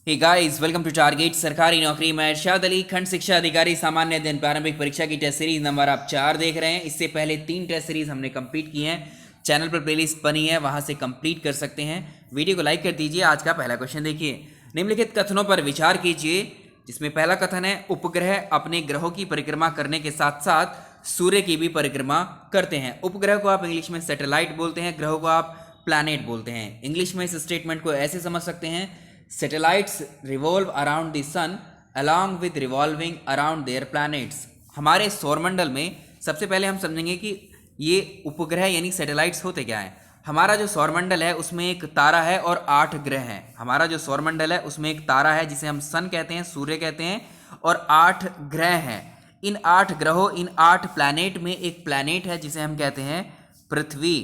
Hey guys, welcome to Target. Sarkari Naukri. मैं इरशाद अली, खंड शिक्षा अधिकारी, सामान्य अध्ययन प्रारंभिक परीक्षा की टेस्ट सीरीज नंबर आप 4 देख रहे हैं। इससे पहले 3 टेस्ट सीरीज हमने कंप्लीट की हैं। चैनल पर प्लेलिस्ट बनी है, वहां से कंप्लीट कर सकते हैं। वीडियो को लाइक कर दीजिए। आज का पहला क्वेश्चन देखिए। निम्नलिखित कथनों पर विचार कीजिए, जिसमें पहला कथन है उपग्रह अपने ग्रहों की परिक्रमा करने के साथ साथ सूर्य की भी परिक्रमा करते हैं। उपग्रह को आप इंग्लिश में सैटेलाइट बोलते हैं, ग्रहों को आप प्लैनेट बोलते हैं। इंग्लिश में इस स्टेटमेंट को ऐसे समझ सकते हैं, satellites revolve around the sun along with revolving around their planets. हमारे सौरमंडल में सबसे पहले हम समझेंगे कि ये उपग्रह यानी सैटेलाइट्स होते क्या हैं। हमारा जो सौरमंडल है उसमें एक तारा है और 8 ग्रह हैं। हमारा जो सौरमंडल है उसमें एक तारा है जिसे हम सन कहते हैं, सूर्य कहते हैं, और 8 ग्रह हैं। इन 8 ग्रहों, इन 8 प्लैनेट में एक प्लैनेट है जिसे हम कहते हैं पृथ्वी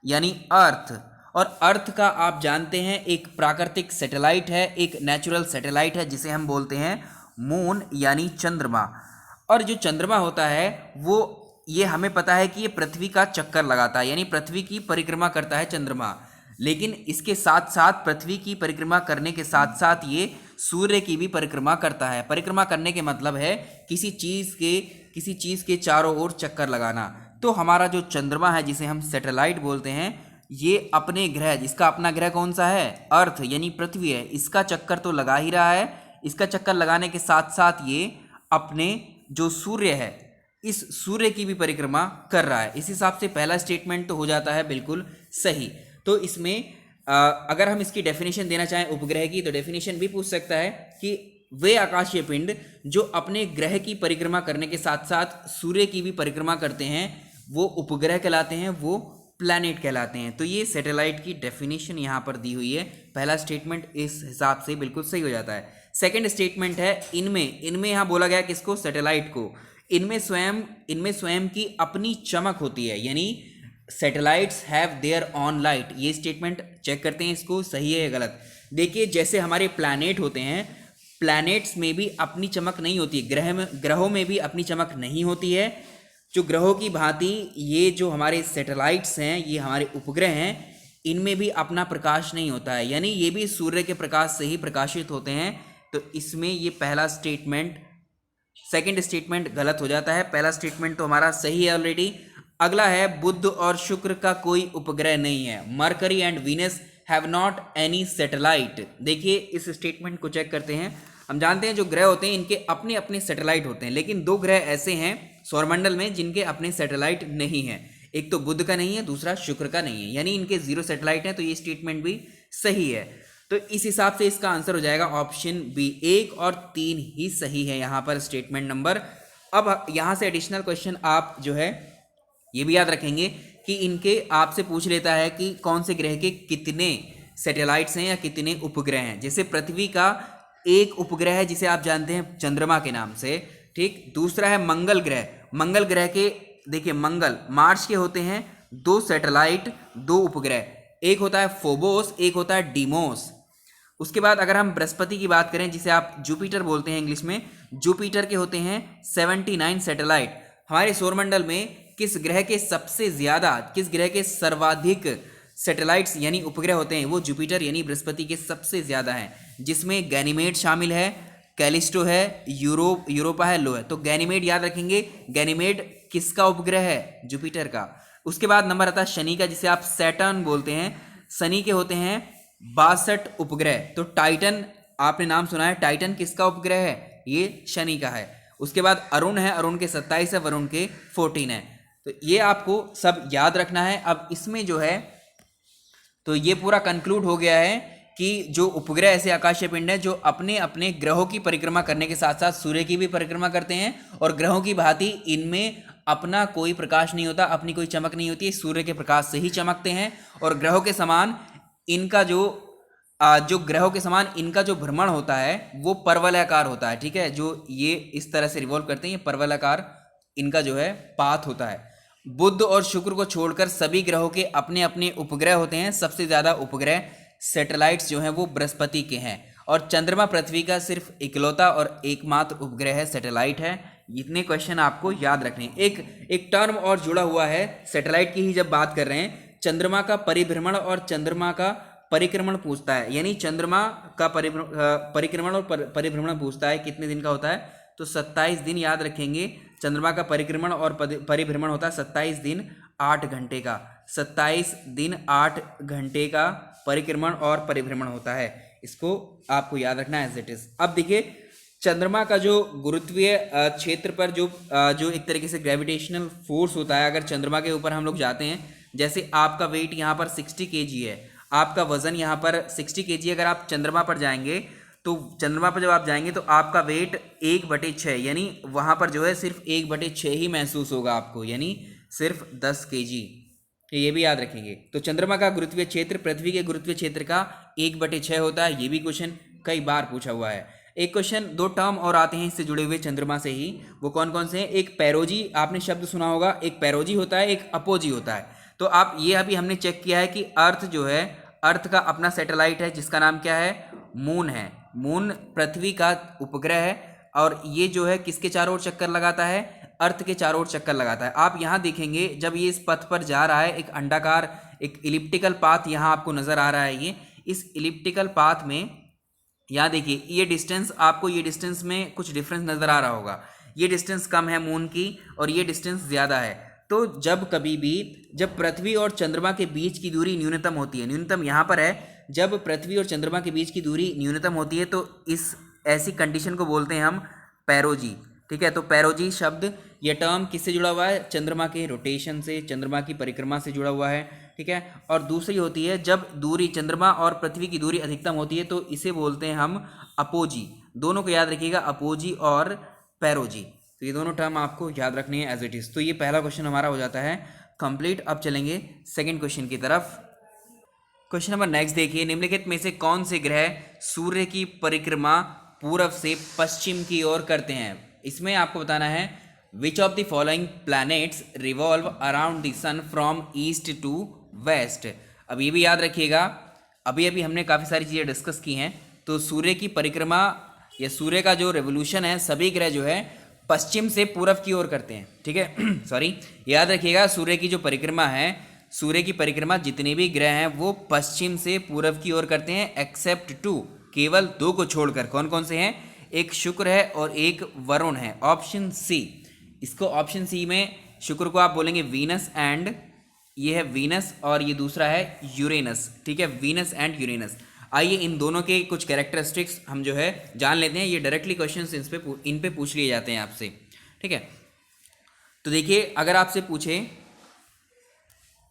यानी अर्थ। और अर्थ का आप जानते हैं एक प्राकृतिक सैटेलाइट है, एक नेचुरल सैटेलाइट है जिसे हम बोलते हैं मून यानी चंद्रमा। और जो चंद्रमा होता है वो, ये हमें पता है कि ये पृथ्वी का चक्कर लगाता है, यानी पृथ्वी की परिक्रमा करता है चंद्रमा। लेकिन इसके साथ साथ, पृथ्वी की परिक्रमा करने के साथ साथ ये सूर्य की भी परिक्रमा करता है। परिक्रमा करने के मतलब है किसी चीज़ के चारों ओर चक्कर लगाना। तो हमारा जो चंद्रमा है जिसे हम सैटेलाइट बोलते हैं, ये अपने ग्रह, जिसका अपना ग्रह कौन सा है, अर्थ यानी पृथ्वी है, इसका चक्कर तो लगा ही रहा है। इसका चक्कर लगाने के साथ साथ ये अपने जो सूर्य है, इस सूर्य की भी परिक्रमा कर रहा है। इस हिसाब से पहला स्टेटमेंट तो हो जाता है बिल्कुल सही। तो इसमें अगर हम इसकी डेफिनेशन देना चाहें उपग्रह की, तो डेफिनेशन भी पूछ सकता है कि वे आकाशीय पिंड जो अपने ग्रह की परिक्रमा करने के साथ साथ सूर्य की भी परिक्रमा करते हैं, वो उपग्रह कहलाते हैं, वो प्लैनेट कहलाते हैं। तो ये सैटेलाइट की डेफिनेशन यहाँ पर दी हुई है। पहला स्टेटमेंट इस हिसाब से बिल्कुल सही हो जाता है। सेकंड स्टेटमेंट है इनमें यहाँ बोला गया किसको, सैटेलाइट को। इनमें स्वयं की अपनी चमक होती है, यानी satellites have their on light. ये स्टेटमेंट चेक करते हैं इसको सही है या गलत। देखिए, जैसे हमारे प्लैनेट होते हैं, प्लैनेट्स में भी अपनी चमक नहीं होती है, ग्रहों में भी अपनी चमक नहीं होती है। जो ग्रहों की भांति ये जो हमारे सैटेलाइट्स हैं, ये हमारे उपग्रह हैं, इनमें भी अपना प्रकाश नहीं होता है, यानी ये भी सूर्य के प्रकाश से ही प्रकाशित होते हैं। तो इसमें ये पहला स्टेटमेंट, सेकंड स्टेटमेंट गलत हो जाता है। पहला स्टेटमेंट तो हमारा सही है ऑलरेडी। अगला है बुध और शुक्र का कोई उपग्रह नहीं है। Mercury and Venus have not any satellite. देखिए, इस स्टेटमेंट को चेक करते हैं। हम जानते हैं जो ग्रह होते हैं इनके अपने अपने सैटेलाइट होते हैं, लेकिन 2 ग्रह ऐसे हैं सौरमंडल में जिनके अपने सैटेलाइट नहीं है। एक तो बुध का नहीं है, दूसरा शुक्र का नहीं है, यानी इनके 0 सैटेलाइट हैं। तो ये स्टेटमेंट भी सही है। तो इस हिसाब से इसका आंसर हो जाएगा ऑप्शन बी। 1 और 3 ही सही है यहाँ पर स्टेटमेंट नंबर। अब यहाँ से एडिशनल क्वेश्चन आप जो है ये भी याद रखेंगे कि इनके आपसे पूछ लेता है कि कौन से ग्रह के कितने सैटेलाइट्स हैं या कितने उपग्रह हैं। जैसे पृथ्वी का एक उपग्रह है जिसे आप जानते हैं चंद्रमा के नाम से, ठीक। दूसरा है मंगल ग्रह। मंगल ग्रह के, देखिए, मंगल मार्स के होते हैं 2 सैटेलाइट, 2 उपग्रह। एक होता है फोबोस, एक होता है डीमोस। उसके बाद अगर हम बृहस्पति की बात करें, जिसे आप जुपिटर बोलते हैं इंग्लिश में, जुपिटर के होते हैं 79 सैटेलाइट। हमारे सौरमंडल में किस ग्रह के सर्वाधिक सैटेलाइट्स यानी उपग्रह होते हैं, वो जुपिटर यानी बृहस्पति के सबसे ज़्यादा हैं, जिसमें गैनीमेड शामिल है, कैलिस्टो है, यूरोपा है, लो है। तो गैनीमेड याद रखेंगे। गैनीमेड किसका उपग्रह है, जुपिटर का। उसके बाद नंबर आता है शनि का, जिसे आप सैटर्न बोलते हैं। शनि के होते हैं 62 उपग्रह। तो टाइटन, आपने नाम सुना है, टाइटन किसका उपग्रह है, ये शनि का है। उसके बाद अरुण है, अरुण के 27 है, वरुण के 14 है। तो ये आपको सब याद रखना है। अब इसमें जो है, तो ये पूरा कंक्लूड हो गया है कि जो उपग्रह ऐसे आकाशीय पिंड हैं जो अपने अपने ग्रहों की परिक्रमा करने के साथ साथ सूर्य की भी परिक्रमा करते हैं, और ग्रहों की भांति इनमें अपना कोई प्रकाश नहीं होता, अपनी कोई चमक नहीं होती है, सूर्य के प्रकाश से ही चमकते हैं। और ग्रहों के समान इनका जो ग्रहों के समान इनका जो भ्रमण होता है वो परवलयाकार होता है, ठीक है। जो ये इस तरह से रिवॉल्व करते हैं, ये परवलयाकार इनका जो है पाथ होता है। बुध और शुक्र को छोड़कर सभी ग्रहों के अपने अपने उपग्रह होते हैं। सबसे ज़्यादा उपग्रह सैटेलाइट्स जो हैं वो बृहस्पति के हैं, और चंद्रमा पृथ्वी का सिर्फ इकलौता और एकमात्र उपग्रह है, सैटेलाइट है। इतने क्वेश्चन आपको याद रखने हैं। एक टर्म और जुड़ा हुआ है सैटेलाइट की ही जब बात कर रहे हैं, चंद्रमा का परिभ्रमण और चंद्रमा का परिक्रमण पूछता है, यानी चंद्रमा का परिक्रमण और परिभ्रमण पूछता है कितने दिन का होता है, तो 27 दिन याद रखेंगे। चंद्रमा का परिक्रमण और परिभ्रमण होता है 27 दिन 8 घंटे का, 27 दिन 8 घंटे का परिक्रमण और परिभ्रमण होता है। इसको आपको याद रखना है एज इट इज। अब देखिए चंद्रमा का जो गुरुत्वीय क्षेत्र पर जो एक तरीके से ग्रेविटेशनल फोर्स होता है, अगर चंद्रमा के ऊपर हम लोग जाते हैं, जैसे आपका वेट यहाँ पर 60 kg है, आपका वजन यहाँ पर 60 kg, अगर आप चंद्रमा पर जाएंगे तो चंद्रमा पर जब आप जाएंगे तो आपका वेट 1/6, यानी वहाँ पर जो है सिर्फ 1/6 ही महसूस होगा आपको, यानी सिर्फ 10 kg। ये भी याद रखेंगे। तो चंद्रमा का गुरुत्वीय क्षेत्र पृथ्वी के गुरुत्वीय क्षेत्र का 1/6 होता है। ये भी क्वेश्चन कई बार पूछा हुआ है। एक क्वेश्चन, 2 टर्म और आते हैं इससे जुड़े हुए चंद्रमा से ही, वो कौन कौन से हैं? एक पैरोजी, आपने शब्द सुना होगा, एक पैरोजी होता है, एक अपोजी होता है। तो आप ये अभी हमने चेक किया है कि अर्थ जो है, अर्थ का अपना सैटेलाइट है जिसका नाम क्या है? मून है। मून पृथ्वी का उपग्रह है और ये जो है किसके चारों ओर चक्कर लगाता है? अर्थ के चारों ओर चक्कर लगाता है। आप यहाँ देखेंगे जब ये इस पथ पर जा रहा है, एक अंडाकार, एक इलिप्टिकल पाथ यहाँ आपको नजर आ रहा है। ये इस इलिप्टिकल पाथ में यहाँ देखिए ये डिस्टेंस, आपको ये डिस्टेंस में कुछ डिफरेंस नजर आ रहा होगा। ये डिस्टेंस कम है मून की और ये डिस्टेंस ज़्यादा है। तो जब कभी भी जब पृथ्वी और चंद्रमा के बीच की दूरी न्यूनतम होती है, न्यूनतम यहाँ पर है, जब पृथ्वी और चंद्रमा के बीच की दूरी न्यूनतम होती है तो इस ऐसी कंडीशन को बोलते हैं हम पैरोजी। ठीक है, तो पैरोजी शब्द, यह टर्म किससे जुड़ा हुआ है? चंद्रमा के रोटेशन से, चंद्रमा की परिक्रमा से जुड़ा हुआ है। ठीक है, और दूसरी होती है जब दूरी चंद्रमा और पृथ्वी की दूरी अधिकतम होती है तो इसे बोलते हैं हम अपोजी। दोनों को याद रखिएगा, अपोजी और पैरोजी। तो ये दोनों टर्म आपको याद रखनी है एज इट इज। तो ये पहला क्वेश्चन हमारा हो जाता है कंप्लीट। अब चलेंगे सेकंड क्वेश्चन की तरफ। क्वेश्चन नंबर नेक्स्ट देखिए, निम्नलिखित में से कौन से ग्रह सूर्य की परिक्रमा पूर्व से पश्चिम की ओर करते हैं? इसमें आपको बताना है which of the following planets revolve around the sun from east to west. अब ये भी याद रखिएगा, अभी अभी हमने काफ़ी सारी चीज़ें डिस्कस की हैं। तो सूर्य की परिक्रमा या सूर्य का जो रेवोल्यूशन है, सभी ग्रह जो है पश्चिम से पूर्व की ओर करते हैं। ठीक है सॉरी, याद रखिएगा सूर्य की जो परिक्रमा है, सूर्य की परिक्रमा जितने भी ग्रह हैं वो पश्चिम से पूर्व की ओर करते हैं, एक्सेप्ट 2, केवल 2 को छोड़कर। कौन कौन से हैं? एक शुक्र है और एक वरुण है, ऑप्शन सी। इसको ऑप्शन सी में शुक्र को आप बोलेंगे वीनस एंड, ये है वीनस और ये दूसरा है यूरेनस। ठीक है, वीनस एंड यूरेनस। आइए इन दोनों के कुछ कैरेक्टरिस्टिक्स हम जो है जान लेते हैं। ये डायरेक्टली क्वेश्चंस इन पे पूछ लिए जाते हैं आपसे। ठीक है, तो देखिए अगर आपसे पूछे,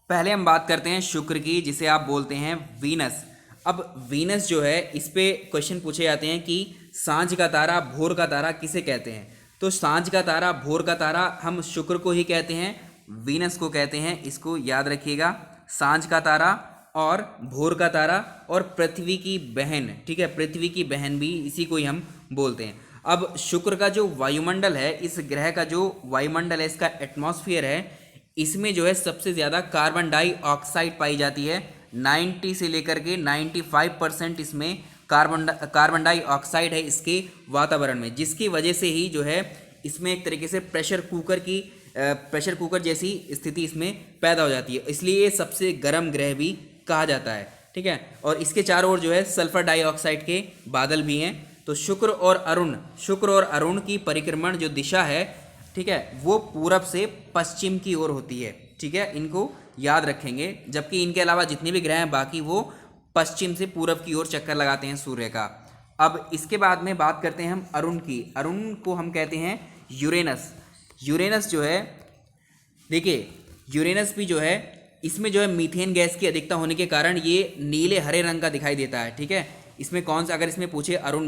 पहले हम बात करते हैं शुक्र की, जिसे आप बोलते हैं वीनस। अब वीनस जो है, इस पे क्वेश्चन पूछे जाते हैं कि सांझ का तारा, भोर का तारा किसे कहते हैं? तो सांझ का तारा, भोर का तारा हम शुक्र को ही कहते हैं, वीनस को कहते हैं। इसको याद रखिएगा, सांझ का तारा और भोर का तारा और पृथ्वी की बहन। ठीक है, पृथ्वी की बहन भी इसी को ही हम बोलते हैं। अब शुक्र का जो वायुमंडल है, इस ग्रह का जो वायुमंडल है, इसका एटमॉस्फेयर है, इसमें जो है सबसे ज़्यादा कार्बन डाइऑक्साइड पाई जाती है। 90 से लेकर के 95% इसमें कार्बन डाइऑक्साइड है इसके वातावरण में, जिसकी वजह से ही जो है इसमें एक तरीके से प्रेशर कुकर जैसी स्थिति इसमें पैदा हो जाती है। इसलिए ये सबसे गर्म ग्रह भी कहा जाता है। ठीक है, और इसके चारों ओर जो है सल्फर डाइऑक्साइड के बादल भी हैं। तो शुक्र और अरुण की परिक्रमण जो दिशा है, ठीक है, वो पूरब से पश्चिम की ओर होती है। ठीक है, इनको याद रखेंगे। जबकि इनके अलावा जितने भी ग्रह हैं बाकी वो पश्चिम से पूरब की ओर चक्कर लगाते हैं सूर्य का। अब इसके बाद में बात करते हैं हम अरुण की। अरुण को हम कहते हैं यूरेनस। यूरेनस जो है, देखिए यूरेनस भी जो है, इसमें जो है मीथेन गैस की अधिकता होने के कारण ये नीले हरे रंग का दिखाई देता है। ठीक है, इसमें कौन सा, अगर इसमें पूछे अरुण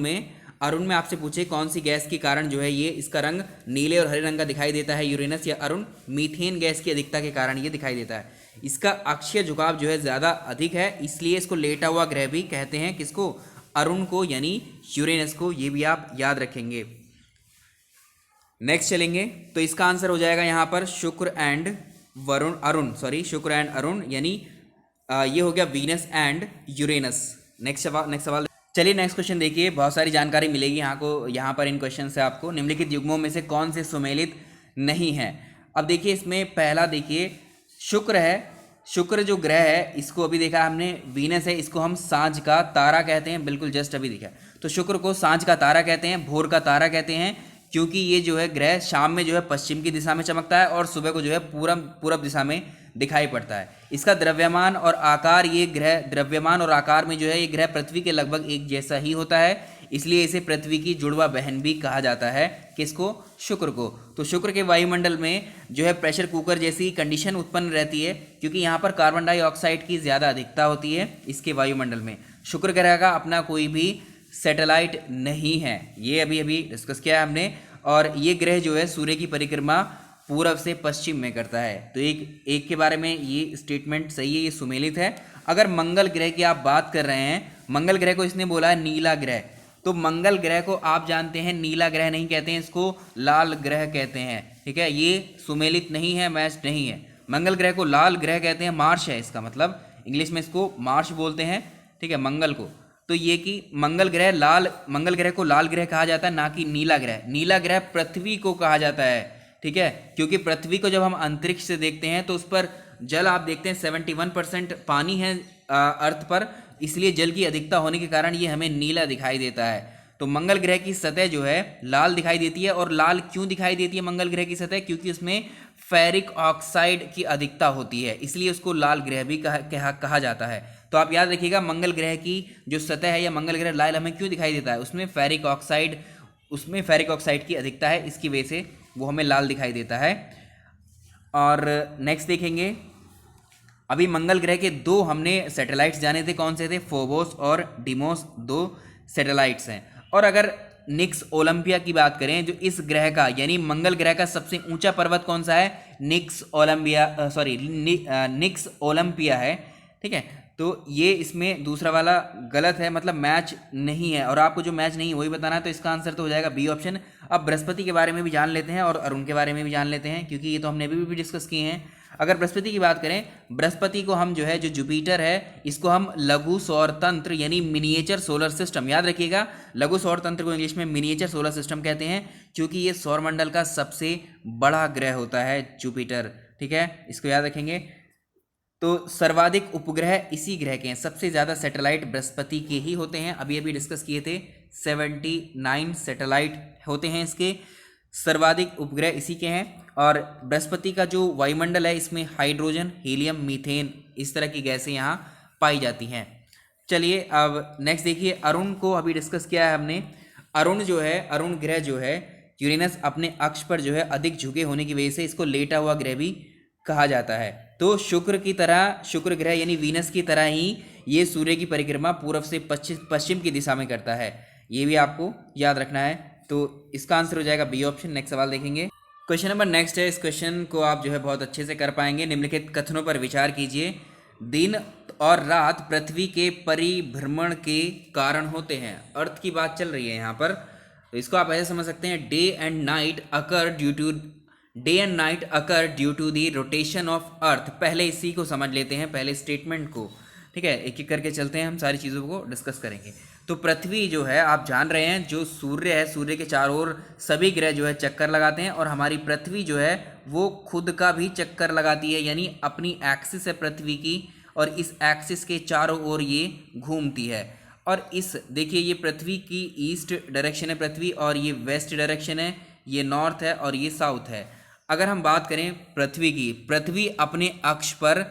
में आपसे पूछे कौन सी गैस के कारण जो है ये इसका रंग नीले और हरे रंग का दिखाई देता है यूरेनस या अरुण, मीथेन गैस की अधिकता के कारण ये दिखाई देता है। इसका अक्षीय झुकाव जो है ज़्यादा अधिक है, इसलिए इसको लेटा हुआ ग्रह भी कहते हैं। किसको? अरुण को, यानी यूरेनस को। ये भी आप याद रखेंगे। नेक्स्ट चलेंगे तो इसका आंसर हो जाएगा यहाँ पर शुक्र एंड अरुण, यानी ये हो गया वीनस एंड यूरेनस। नेक्स्ट सवाल चलिए, नेक्स्ट क्वेश्चन देखिए, बहुत सारी जानकारी मिलेगी यहाँ पर इन क्वेश्चन से आपको। निम्नलिखित युग्मों में से कौन से सुमेलित नहीं है? अब देखिए इसमें पहला देखिए शुक्र है, शुक्र जो ग्रह है इसको अभी देखा हमने, वीनस है, इसको हम सांझ का तारा कहते हैं, बिल्कुल जस्ट अभी देखा। तो शुक्र को सांझ का तारा कहते हैं, भोर का तारा कहते हैं, क्योंकि ये जो है ग्रह शाम में जो है पश्चिम की दिशा में चमकता है और सुबह को जो है पूरब दिशा में दिखाई पड़ता है। इसका द्रव्यमान और आकार, ये ग्रह द्रव्यमान और आकार में जो है ये ग्रह पृथ्वी के लगभग एक जैसा ही होता है, इसलिए इसे पृथ्वी की जुड़वा बहन भी कहा जाता है। किसको? शुक्र को। तो शुक्र के वायुमंडल में जो है प्रेशर कुकर जैसी कंडीशन उत्पन्न रहती है, क्योंकि यहाँ पर कार्बन डाइऑक्साइड की ज़्यादा अधिकता होती है इसके वायुमंडल में। शुक्र ग्रह का अपना कोई भी सैटेलाइट नहीं है, ये अभी अभी डिस्कस किया है हमने। और ये ग्रह जो है सूर्य की परिक्रमा पूरब से पश्चिम में करता है। तो एक के बारे में ये स्टेटमेंट सही है, ये सुमेलित है। अगर मंगल ग्रह की आप बात कर रहे हैं, मंगल ग्रह को इसने बोला है नीला ग्रह, तो मंगल ग्रह को आप जानते हैं नीला ग्रह नहीं कहते हैं, इसको लाल ग्रह कहते हैं। ठीक है, ये सुमेलित नहीं है, मैच नहीं है। मंगल ग्रह को लाल ग्रह कहते हैं, मार्स है इसका मतलब, इंग्लिश में इसको मार्स बोलते हैं। ठीक है, मंगल को। तो ये कि मंगल ग्रह को लाल ग्रह कहा जाता है, ना कि नीला ग्रह। नीला ग्रह पृथ्वी को कहा जाता है। ठीक है, क्योंकि पृथ्वी को जब हम अंतरिक्ष से देखते हैं तो उस पर जल आप देखते हैं 71% पानी है अर्थ पर, इसलिए जल की अधिकता होने के कारण ये हमें नीला दिखाई देता है। तो मंगल ग्रह की सतह जो है लाल दिखाई देती है। और लाल क्यों दिखाई देती है मंगल ग्रह की सतह? क्योंकि उसमें फेरिक ऑक्साइड की अधिकता होती है, इसलिए उसको लाल ग्रह भी कहा जाता है। तो आप याद रखिएगा, मंगल ग्रह की जो सतह है या मंगल ग्रह लाल हमें क्यों दिखाई देता है? उसमें फेरिक ऑक्साइड की अधिकता है, इसकी वजह से वो हमें लाल दिखाई देता है। और नेक्स्ट देखेंगे, अभी मंगल ग्रह के दो हमने सैटेलाइट्स जाने थे, कौन से थे? फोबोस और डिमोस, दो सैटेलाइट्स हैं। और अगर निक्स ओलंपिया की बात करें, जो इस ग्रह का यानी मंगल ग्रह का सबसे ऊंचा पर्वत कौन सा है? निक्स ओलंपिया है। ठीक है, तो ये इसमें दूसरा वाला गलत है, मतलब मैच नहीं है। और आपको जो मैच नहीं है वही बताना है, तो इसका आंसर तो हो जाएगा बी ऑप्शन। अब बृहस्पति के बारे में भी जान लेते हैं और अरुण के बारे में भी जान लेते हैं, क्योंकि ये तो हमने अभी भी डिस्कस किए हैं। अगर बृहस्पति की बात करें, बृहस्पति को हम जो है, जो जुपिटर है, इसको हम लघु सौर तंत्र यानी मिनिएचर सोलर सिस्टम, याद रखिएगा, लघु सौर तंत्र को इंग्लिश में मिनिएचर सोलर सिस्टम कहते हैं, क्योंकि ये सौरमंडल का सबसे बड़ा ग्रह होता है जुपिटर। ठीक है, इसको याद रखेंगे। तो सर्वाधिक उपग्रह इसी ग्रह के हैं, सबसे ज़्यादा सैटेलाइट बृहस्पति के ही होते हैं। अभी अभी डिस्कस किए थे, 79 सैटेलाइट होते हैं इसके, सर्वाधिक उपग्रह इसी के हैं। और बृहस्पति का जो वायुमंडल है, इसमें हाइड्रोजन, हीलियम, मीथेन, इस तरह की गैसें यहाँ पाई जाती हैं। चलिए अब नेक्स्ट देखिए, अरुण को अभी डिस्कस किया है हमने। अरुण ग्रह जो है, यूरेनस अपने अक्ष पर जो है अधिक झुके होने की वजह से इसको लेटा हुआ ग्रह भी कहा जाता है। तो शुक्र ग्रह यानी वीनस की तरह ही ये सूर्य की परिक्रमा पूर्व से पश्चिम की दिशा में करता है, ये भी आपको याद रखना है। तो इसका आंसर हो जाएगा बी ऑप्शन। नेक्स्ट सवाल देखेंगे, क्वेश्चन नंबर नेक्स्ट है। इस क्वेश्चन को आप जो है बहुत अच्छे से कर पाएंगे। निम्नलिखित कथनों पर विचार कीजिए। दिन और रात पृथ्वी के परिभ्रमण के कारण होते हैं। अर्थ की बात चल रही है यहाँ पर, तो इसको आप ऐसे समझ सकते हैं, day and night occur due to the rotation of earth. पहले इसी को समझ लेते हैं, पहले स्टेटमेंट को। ठीक है, एक एक करके चलते हैं, हम सारी चीज़ों को डिस्कस करेंगे। तो पृथ्वी जो है, आप जान रहे हैं, जो सूर्य है, सूर्य के चारों ओर सभी ग्रह जो है चक्कर लगाते हैं, और हमारी पृथ्वी जो है वो खुद का भी चक्कर लगाती है, यानी अपनी एक्सिस है पृथ्वी की, और इस एक्सिस के चारों ओर ये घूमती है। और इस देखिए, ये पृथ्वी की ईस्ट डायरेक्शन है पृथ्वी, और ये वेस्ट डायरेक्शन है, ये नॉर्थ है और ये साउथ है। अगर हम बात करें पृथ्वी की, पृथ्वी अपने अक्ष पर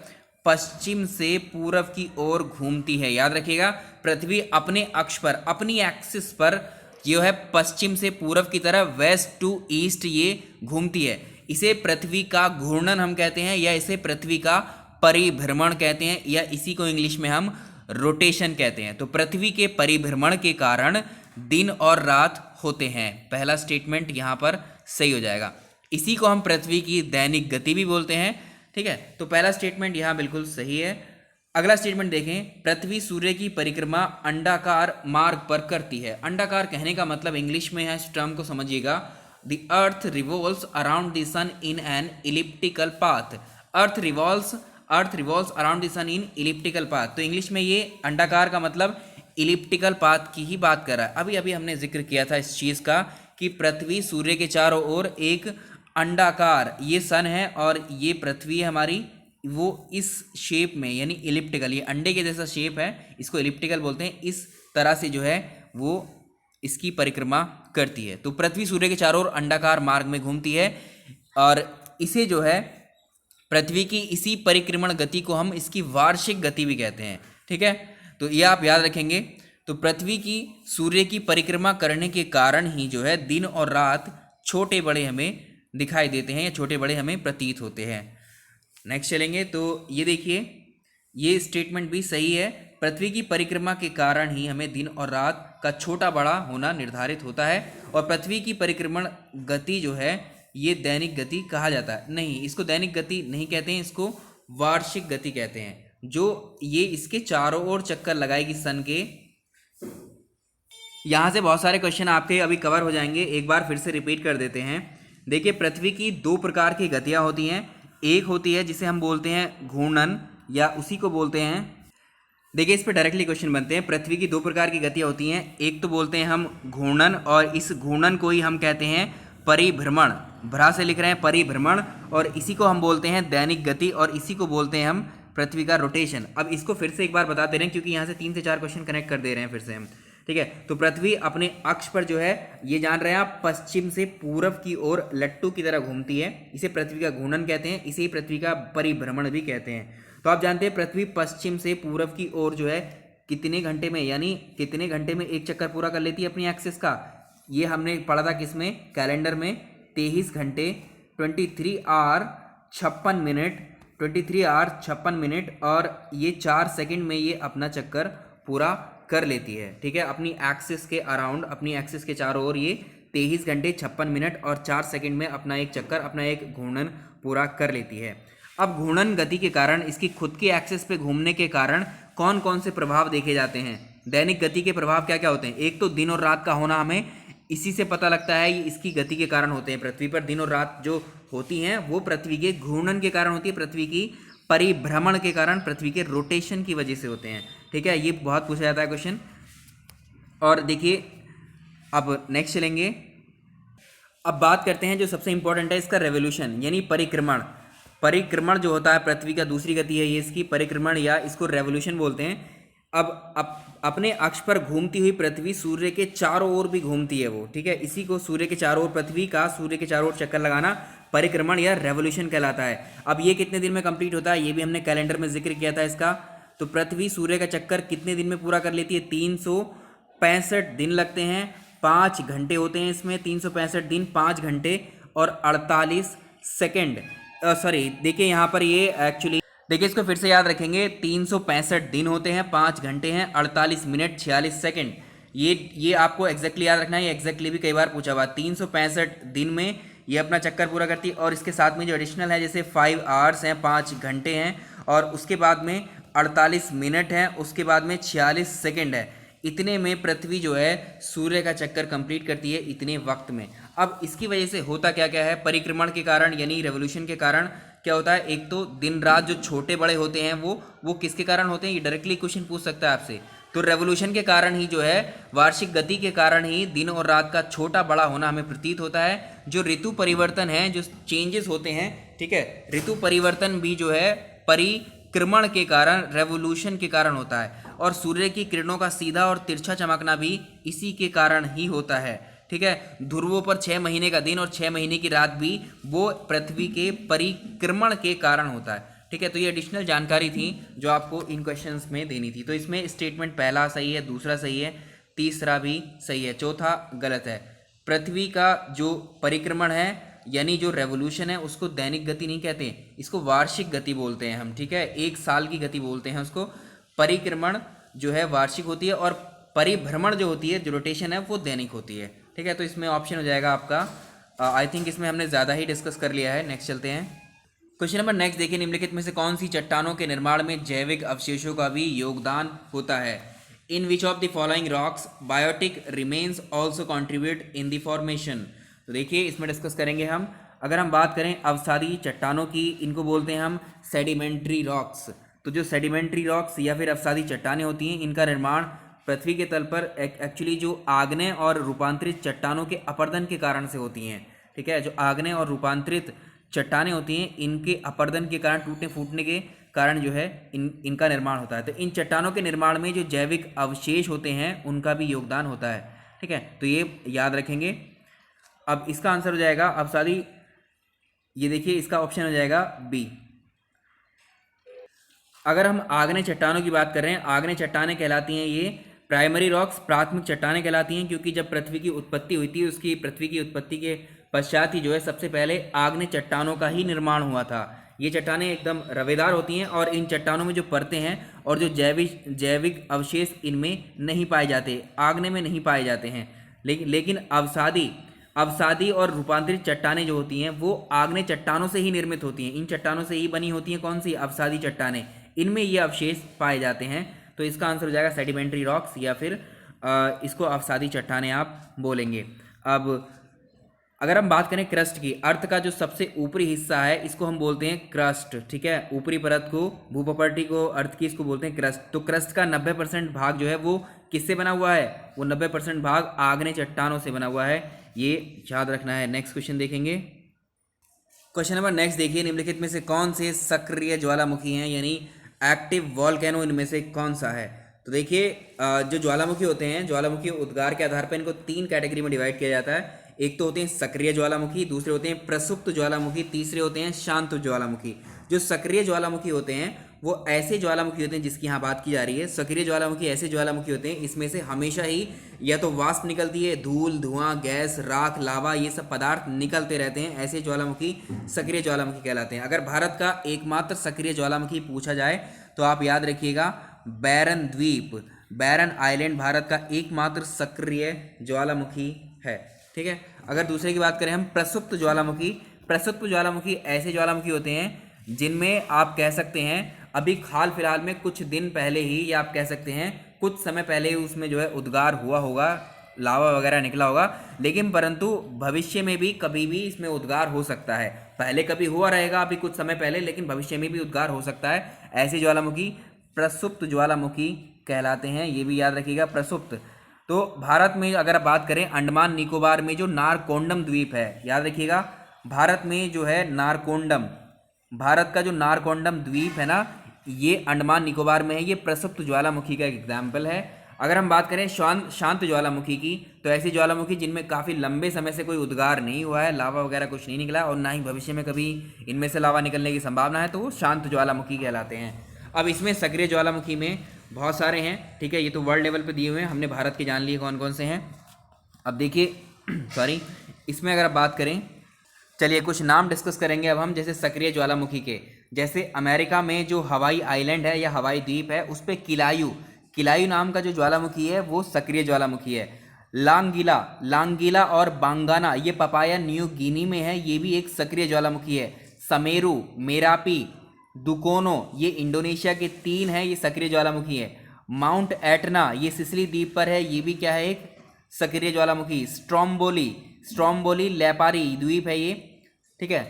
पश्चिम से पूरब की ओर घूमती है। याद रखिएगा, पृथ्वी अपने अक्ष पर, अपनी एक्सिस पर जो है पश्चिम से पूरब की तरफ, वेस्ट टू ईस्ट ये घूमती है। इसे पृथ्वी का घूर्णन हम कहते हैं, या इसे पृथ्वी का परिभ्रमण कहते हैं, या इसी को इंग्लिश में हम रोटेशन कहते हैं। तो पृथ्वी के परिभ्रमण के कारण दिन और रात होते हैं। पहला स्टेटमेंट यहाँ पर सही हो जाएगा। इसी को हम पृथ्वी की दैनिक गति भी बोलते हैं। ठीक है, तो पहला स्टेटमेंट यहाँ बिल्कुल सही है। अगला स्टेटमेंट देखें, पृथ्वी सूर्य की परिक्रमा अंडाकार मार्ग पर करती है। अंडाकार कहने का मतलब इंग्लिश में है, इस टर्म को समझिएगा, the earth revolves around the sun in an elliptical path. Earth revolves around the sun in elliptical path. तो इंग्लिश में ये अंडाकार का मतलब इलिप्टिकल पाथ की ही बात कर रहा है। अभी अभी हमने जिक्र किया था इस चीज़ का कि पृथ्वी सूर्य के चारों ओर एक अंडाकार, ये सन है और ये पृथ्वी है हमारी, वो इस शेप में यानी इलिप्टिकल, ये अंडे के जैसा शेप है, इसको इलिप्टिकल बोलते हैं, इस तरह से जो है वो इसकी परिक्रमा करती है। तो पृथ्वी सूर्य के चारों ओर अंडाकार मार्ग में घूमती है और इसे जो है पृथ्वी की इसी परिक्रमण गति को हम इसकी वार्षिक गति भी कहते हैं। ठीक है, तो ये आप याद रखेंगे। तो पृथ्वी की सूर्य की परिक्रमा करने के कारण ही जो है दिन और रात छोटे बड़े हमें दिखाई देते हैं या छोटे बड़े हमें प्रतीत होते हैं। नेक्स्ट चलेंगे तो ये देखिए, ये स्टेटमेंट भी सही है। पृथ्वी की परिक्रमा के कारण ही हमें दिन और रात का छोटा बड़ा होना निर्धारित होता है और पृथ्वी की परिक्रमण गति जो है ये दैनिक गति कहा जाता है। नहीं, इसको दैनिक गति नहीं कहते हैं, इसको वार्षिक गति कहते हैं, जो ये इसके चारों ओर चक्कर लगाएगी सन के। यहाँ से बहुत सारे क्वेश्चन आपके अभी कवर हो जाएंगे, एक बार फिर से रिपीट कर देते हैं। देखिए, पृथ्वी की दो प्रकार की गतियाँ होती हैं। एक होती है जिसे हम बोलते हैं घूर्णन या उसी को बोलते हैं, देखिए इस पे डायरेक्टली क्वेश्चन बनते हैं। पृथ्वी की दो प्रकार की गतियाँ होती हैं, एक तो बोलते हैं हम घूर्णन और इस घूर्णन को ही हम कहते हैं परिभ्रमण, भ्रा से लिख रहे हैं परिभ्रमण, और इसी को हम बोलते हैं दैनिक गति और इसी को बोलते हैं हम पृथ्वी का रोटेशन। अब इसको फिर से एक बार बता दे रहे हैं क्योंकि यहाँ से 3 से 4 क्वेश्चन कनेक्ट कर दे रहे हैं फिर से हम। ठीक है, तो पृथ्वी अपने अक्ष पर जो है ये जान रहे हैं आप, पश्चिम से पूर्व की ओर लट्टू की तरह घूमती है, इसे पृथ्वी का घूर्णन कहते हैं, इसे ही पृथ्वी का परिभ्रमण भी कहते हैं। तो आप जानते हैं पृथ्वी पश्चिम से पूर्व की ओर जो है कितने घंटे में, यानी कितने घंटे में एक चक्कर पूरा कर लेती है अपनी एक्सिस का, ये हमने पढ़ा था किसमें, कैलेंडर में, 23 घंटे 23 आवर 56 मिनट 23 आवर 56 मिनट और ये 4 सेकंड में ये अपना चक्कर पूरा कर लेती है। ठीक है, अपनी एक्सिस के अराउंड, अपनी एक्सिस के चारों ओर ये 23 घंटे 56 मिनट और 4 सेकंड में अपना एक चक्कर, अपना एक घूर्णन पूरा कर लेती है। अब घूर्णन गति के कारण, इसकी खुद की एक्सिस पे घूमने के कारण कौन कौन से प्रभाव देखे जाते हैं, दैनिक गति के प्रभाव क्या क्या होते हैं। एक तो दिन और रात का होना, हमें इसी से पता लगता है, ये इसकी गति के कारण होते हैं। पृथ्वी पर दिन और रात जो होती हैं वो पृथ्वी के घूर्णन के कारण होती है, पृथ्वी की परिभ्रमण के कारण, पृथ्वी के रोटेशन की वजह से होते हैं। ठीक है, ये बहुत पूछा जाता है क्वेश्चन। और देखिए अब नेक्स्ट चलेंगे, अब बात करते हैं जो सबसे इंपॉर्टेंट है इसका रेवोल्यूशन यानी परिक्रमण। परिक्रमण जो होता है पृथ्वी का दूसरी गति है ये इसकी परिक्रमण या इसको रेवोल्यूशन बोलते हैं। अब अपने अक्ष पर घूमती हुई पृथ्वी सूर्य के चारों ओर भी घूमती है वो। ठीक है, इसी को सूर्य के चारों ओर, पृथ्वी का सूर्य के चारों ओर चक्कर लगाना परिक्रमण या रेवोल्यूशन कहलाता है। अब ये कितने दिन में कंप्लीट होता है, ये भी हमने कैलेंडर में जिक्र किया था इसका। तो पृथ्वी सूर्य का चक्कर कितने दिन में पूरा कर लेती है, 365 दिन लगते हैं, 5 घंटे होते हैं इसमें, 365 दिन 5 घंटे और 48 सेकेंड। सॉरी, देखिए यहाँ पर ये एक्चुअली, देखिए इसको फिर से याद रखेंगे, 365 दिन होते हैं, 5 घंटे हैं, 48 मिनट 46 सेकेंड। ये आपको एग्जैक्टली याद रखना है, ये एग्जैक्टली भी कई बार पूछा हुआ। 365 दिन में ये अपना चक्कर पूरा करती है और इसके साथ में जो एडिशनल है जैसे 5 आवर्स हैं, 5 घंटे हैं और उसके बाद में 48 मिनट है, उसके बाद में 46 सेकेंड है। इतने में पृथ्वी जो है सूर्य का चक्कर कंप्लीट करती है इतने वक्त में। अब इसकी वजह से होता क्या क्या है, परिक्रमण के कारण यानी रेवोल्यूशन के कारण क्या होता है, एक तो दिन रात जो छोटे बड़े होते हैं वो किसके कारण होते हैं, ये डायरेक्टली क्वेश्चन पूछ सकता है आपसे। तो रेवोल्यूशन के कारण ही जो है, वार्षिक गति के कारण ही दिन और रात का छोटा बड़ा होना हमें प्रतीत होता है। जो ऋतु परिवर्तन है, जो चेंजेस होते हैं, ठीक है, ऋतु परिवर्तन भी जो है परिक्रमण के कारण, रेवोल्यूशन के कारण होता है। और सूर्य की किरणों का सीधा और तिरछा चमकना भी इसी के कारण ही होता है। ठीक है, ध्रुवों पर 6 महीने का दिन और 6 महीने की रात भी वो पृथ्वी के परिक्रमण के कारण होता है। ठीक है, तो ये एडिशनल जानकारी थी जो आपको इन क्वेश्चंस में देनी थी। तो इसमें स्टेटमेंट पहला सही है, दूसरा सही है, तीसरा भी सही है, चौथा गलत है। पृथ्वी का जो परिक्रमण है यानी जो रेवोल्यूशन है उसको दैनिक गति नहीं कहते, इसको वार्षिक गति बोलते हैं हम। ठीक है, 1 साल की गति बोलते हैं उसको। परिक्रमण जो है वार्षिक होती है और परिभ्रमण जो होती है, जो रोटेशन है, वो दैनिक होती है। ठीक है, तो इसमें ऑप्शन हो जाएगा आपका, आई थिंक इसमें हमने ज़्यादा ही डिस्कस कर लिया है। नेक्स्ट चलते हैं, क्वेश्चन नंबर नेक्स्ट देखिए, निम्नलिखित में से कौन सी चट्टानों के निर्माण में जैविक अवशेषों का भी योगदान होता है। In which of the following rocks biotic remains also contribute in the formation. तो देखिए इसमें डिस्कस करेंगे हम। अगर हम बात करें अवसादी चट्टानों की, इनको बोलते हैं हम सेडिमेंट्री रॉक्स। तो जो सेडिमेंट्री रॉक्स या फिर अवसादी चट्टानें होती हैं, इनका निर्माण पृथ्वी के तल पर एक्चुअली जो आग्नेय और रूपांतरित चट्टानों के अपरदन के कारण से होती हैं। ठीक है, जो आग्नेय और रूपांतरित चट्टानें होती हैं, इनके अपरदन के कारण, टूटने फूटने के कारण जो है इनका निर्माण होता है। तो इन चट्टानों के निर्माण में जो जैविक अवशेष होते हैं उनका भी योगदान होता है। ठीक है, तो ये याद रखेंगे। अब इसका आंसर हो जाएगा अवसादी, ये देखिए इसका ऑप्शन हो जाएगा बी। अगर हम आग्नेय चट्टानों की बात कर रहे हैं, आग्नेय चट्टानें कहलाती हैं ये प्राइमरी रॉक्स, प्राथमिक चट्टानें कहलाती हैं, क्योंकि जब पृथ्वी की उत्पत्ति हुई थी, उसकी पृथ्वी की उत्पत्ति के पश्चात ही जो है सबसे पहले आग्नेय चट्टानों का ही निर्माण हुआ था। ये चट्टानें एकदम रवेदार होती हैं और इन चट्टानों में जो परतें हैं और जो जैविक अवशेष इनमें नहीं पाए जाते, आग्नेय में नहीं पाए जाते हैं। लेकिन अवसादी और रूपांतरित चट्टानें जो होती हैं वो आग्नेय चट्टानों से ही निर्मित होती हैं। इन चट्टानों से ही बनी होती हैं कौन सी? अवसादी चट्टानें। इनमें ये अवशेष पाए जाते हैं। तो इसका आंसर हो जाएगा सेडिमेंट्री रॉक्स, या फिर इसको अवसादी चट्टानें आप बोलेंगे। अब अगर हम बात करें क्रस्ट की, अर्थ का जो सबसे ऊपरी हिस्सा है इसको हम बोलते हैं क्रस्ट। ठीक है, ऊपरी परत को, भूप्रपट्टी को, अर्थ की, इसको बोलते हैं क्रस्ट। तो क्रस्ट का 90% भाग जो है वो किससे बना हुआ है? वो 90% भाग आग्नेय चट्टानों से बना हुआ है, ये याद रखना है। नेक्स्ट क्वेश्चन देखेंगे। क्वेश्चन नंबर नेक्स्ट देखिए, निम्नलिखित में से कौन से सक्रिय ज्वालामुखी हैं, यानी एक्टिव वॉल्केनो इनमें से कौन सा है? तो देखिए जो ज्वालामुखी होते हैं, ज्वालामुखी उद्गार के आधार पर इनको 3 कैटेगरी में डिवाइड किया जाता है। एक तो होते हैं सक्रिय ज्वालामुखी, दूसरे होते हैं प्रसुप्त ज्वालामुखी, तीसरे होते हैं शांत ज्वालामुखी। जो सक्रिय ज्वालामुखी होते हैं वो ऐसे ज्वालामुखी होते हैं जिसकी यहाँ बात की जा रही है। सक्रिय ज्वालामुखी ऐसे ज्वालामुखी होते हैं इसमें से हमेशा ही या तो वाष्प निकलती है, धूल, धुआं, गैस, राख, लावा, ये सब पदार्थ निकलते रहते हैं। ऐसे ज्वालामुखी सक्रिय ज्वालामुखी कहलाते हैं। अगर भारत का एकमात्र सक्रिय ज्वालामुखी पूछा जाए तो आप याद रखिएगा बैरन द्वीप, बैरन आइलैंड भारत का एकमात्र सक्रिय ज्वालामुखी है। ठीक है, अगर दूसरे की बात करें हम प्रसुप्त ज्वालामुखी, प्रसुप्त ज्वालामुखी ऐसे ज्वालामुखी होते हैं जिनमें आप कह सकते हैं अभी हाल फिलहाल में कुछ दिन पहले ही, या आप कह सकते हैं कुछ समय पहले ही उसमें जो है उद्गार हुआ होगा, लावा वगैरह निकला होगा, लेकिन परंतु भविष्य में भी कभी भी इसमें उद्गार हो सकता है। पहले कभी हुआ रहेगा अभी कुछ समय पहले, लेकिन भविष्य में भी उद्गार हो सकता है। ऐसे ज्वालामुखी प्रसुप्त ज्वालामुखी कहलाते हैं, ये भी याद रखिएगा, प्रसुप्त। तो भारत में अगर आप बात करें, अंडमान निकोबार में जो नारकोंडम द्वीप है, याद रखिएगा, भारत में जो है नारकोंडम, भारत का जो नारकोंडम द्वीप है ना, ये अंडमान निकोबार में है। ये प्रसुप्त ज्वालामुखी का एक एग्जाम्पल है। अगर हम बात करें शांत ज्वालामुखी की, तो ऐसी ज्वालामुखी जिनमें काफ़ी लंबे समय से कोई उद्गार नहीं हुआ है, लावा वगैरह कुछ नहीं निकला और ना ही भविष्य में कभी इनमें से लावा निकलने की संभावना है, तो वो शांत ज्वालामुखी कहलाते हैं। अब इसमें सक्रिय ज्वालामुखी में बहुत सारे हैं। ठीक है, ये तो वर्ल्ड लेवल पे दिए हुए हैं, हमने भारत के जान लिए कौन कौन से हैं। अब देखिए सॉरी, इसमें अगर आप बात करें, चलिए कुछ नाम डिस्कस करेंगे अब हम, जैसे सक्रिय ज्वालामुखी के। जैसे अमेरिका में जो हवाई आइलैंड है या हवाई द्वीप है, उस पर किलायू नाम का जो ज्वालामुखी है वो सक्रिय ज्वालामुखी है। लांगीला और बांगाना, ये पपाया न्यू गिनी में है, ये भी एक सक्रिय ज्वालामुखी है। समेरू, मेरापी, दुकोनो, ये इंडोनेशिया के 3 हैं, ये सक्रिय ज्वालामुखी है। माउंट एटना, ये सिसिली द्वीप पर है, ये भी क्या है, एक सक्रिय ज्वालामुखी। स्ट्रोम्बोली लेपारी द्वीप है ये, ठीक है,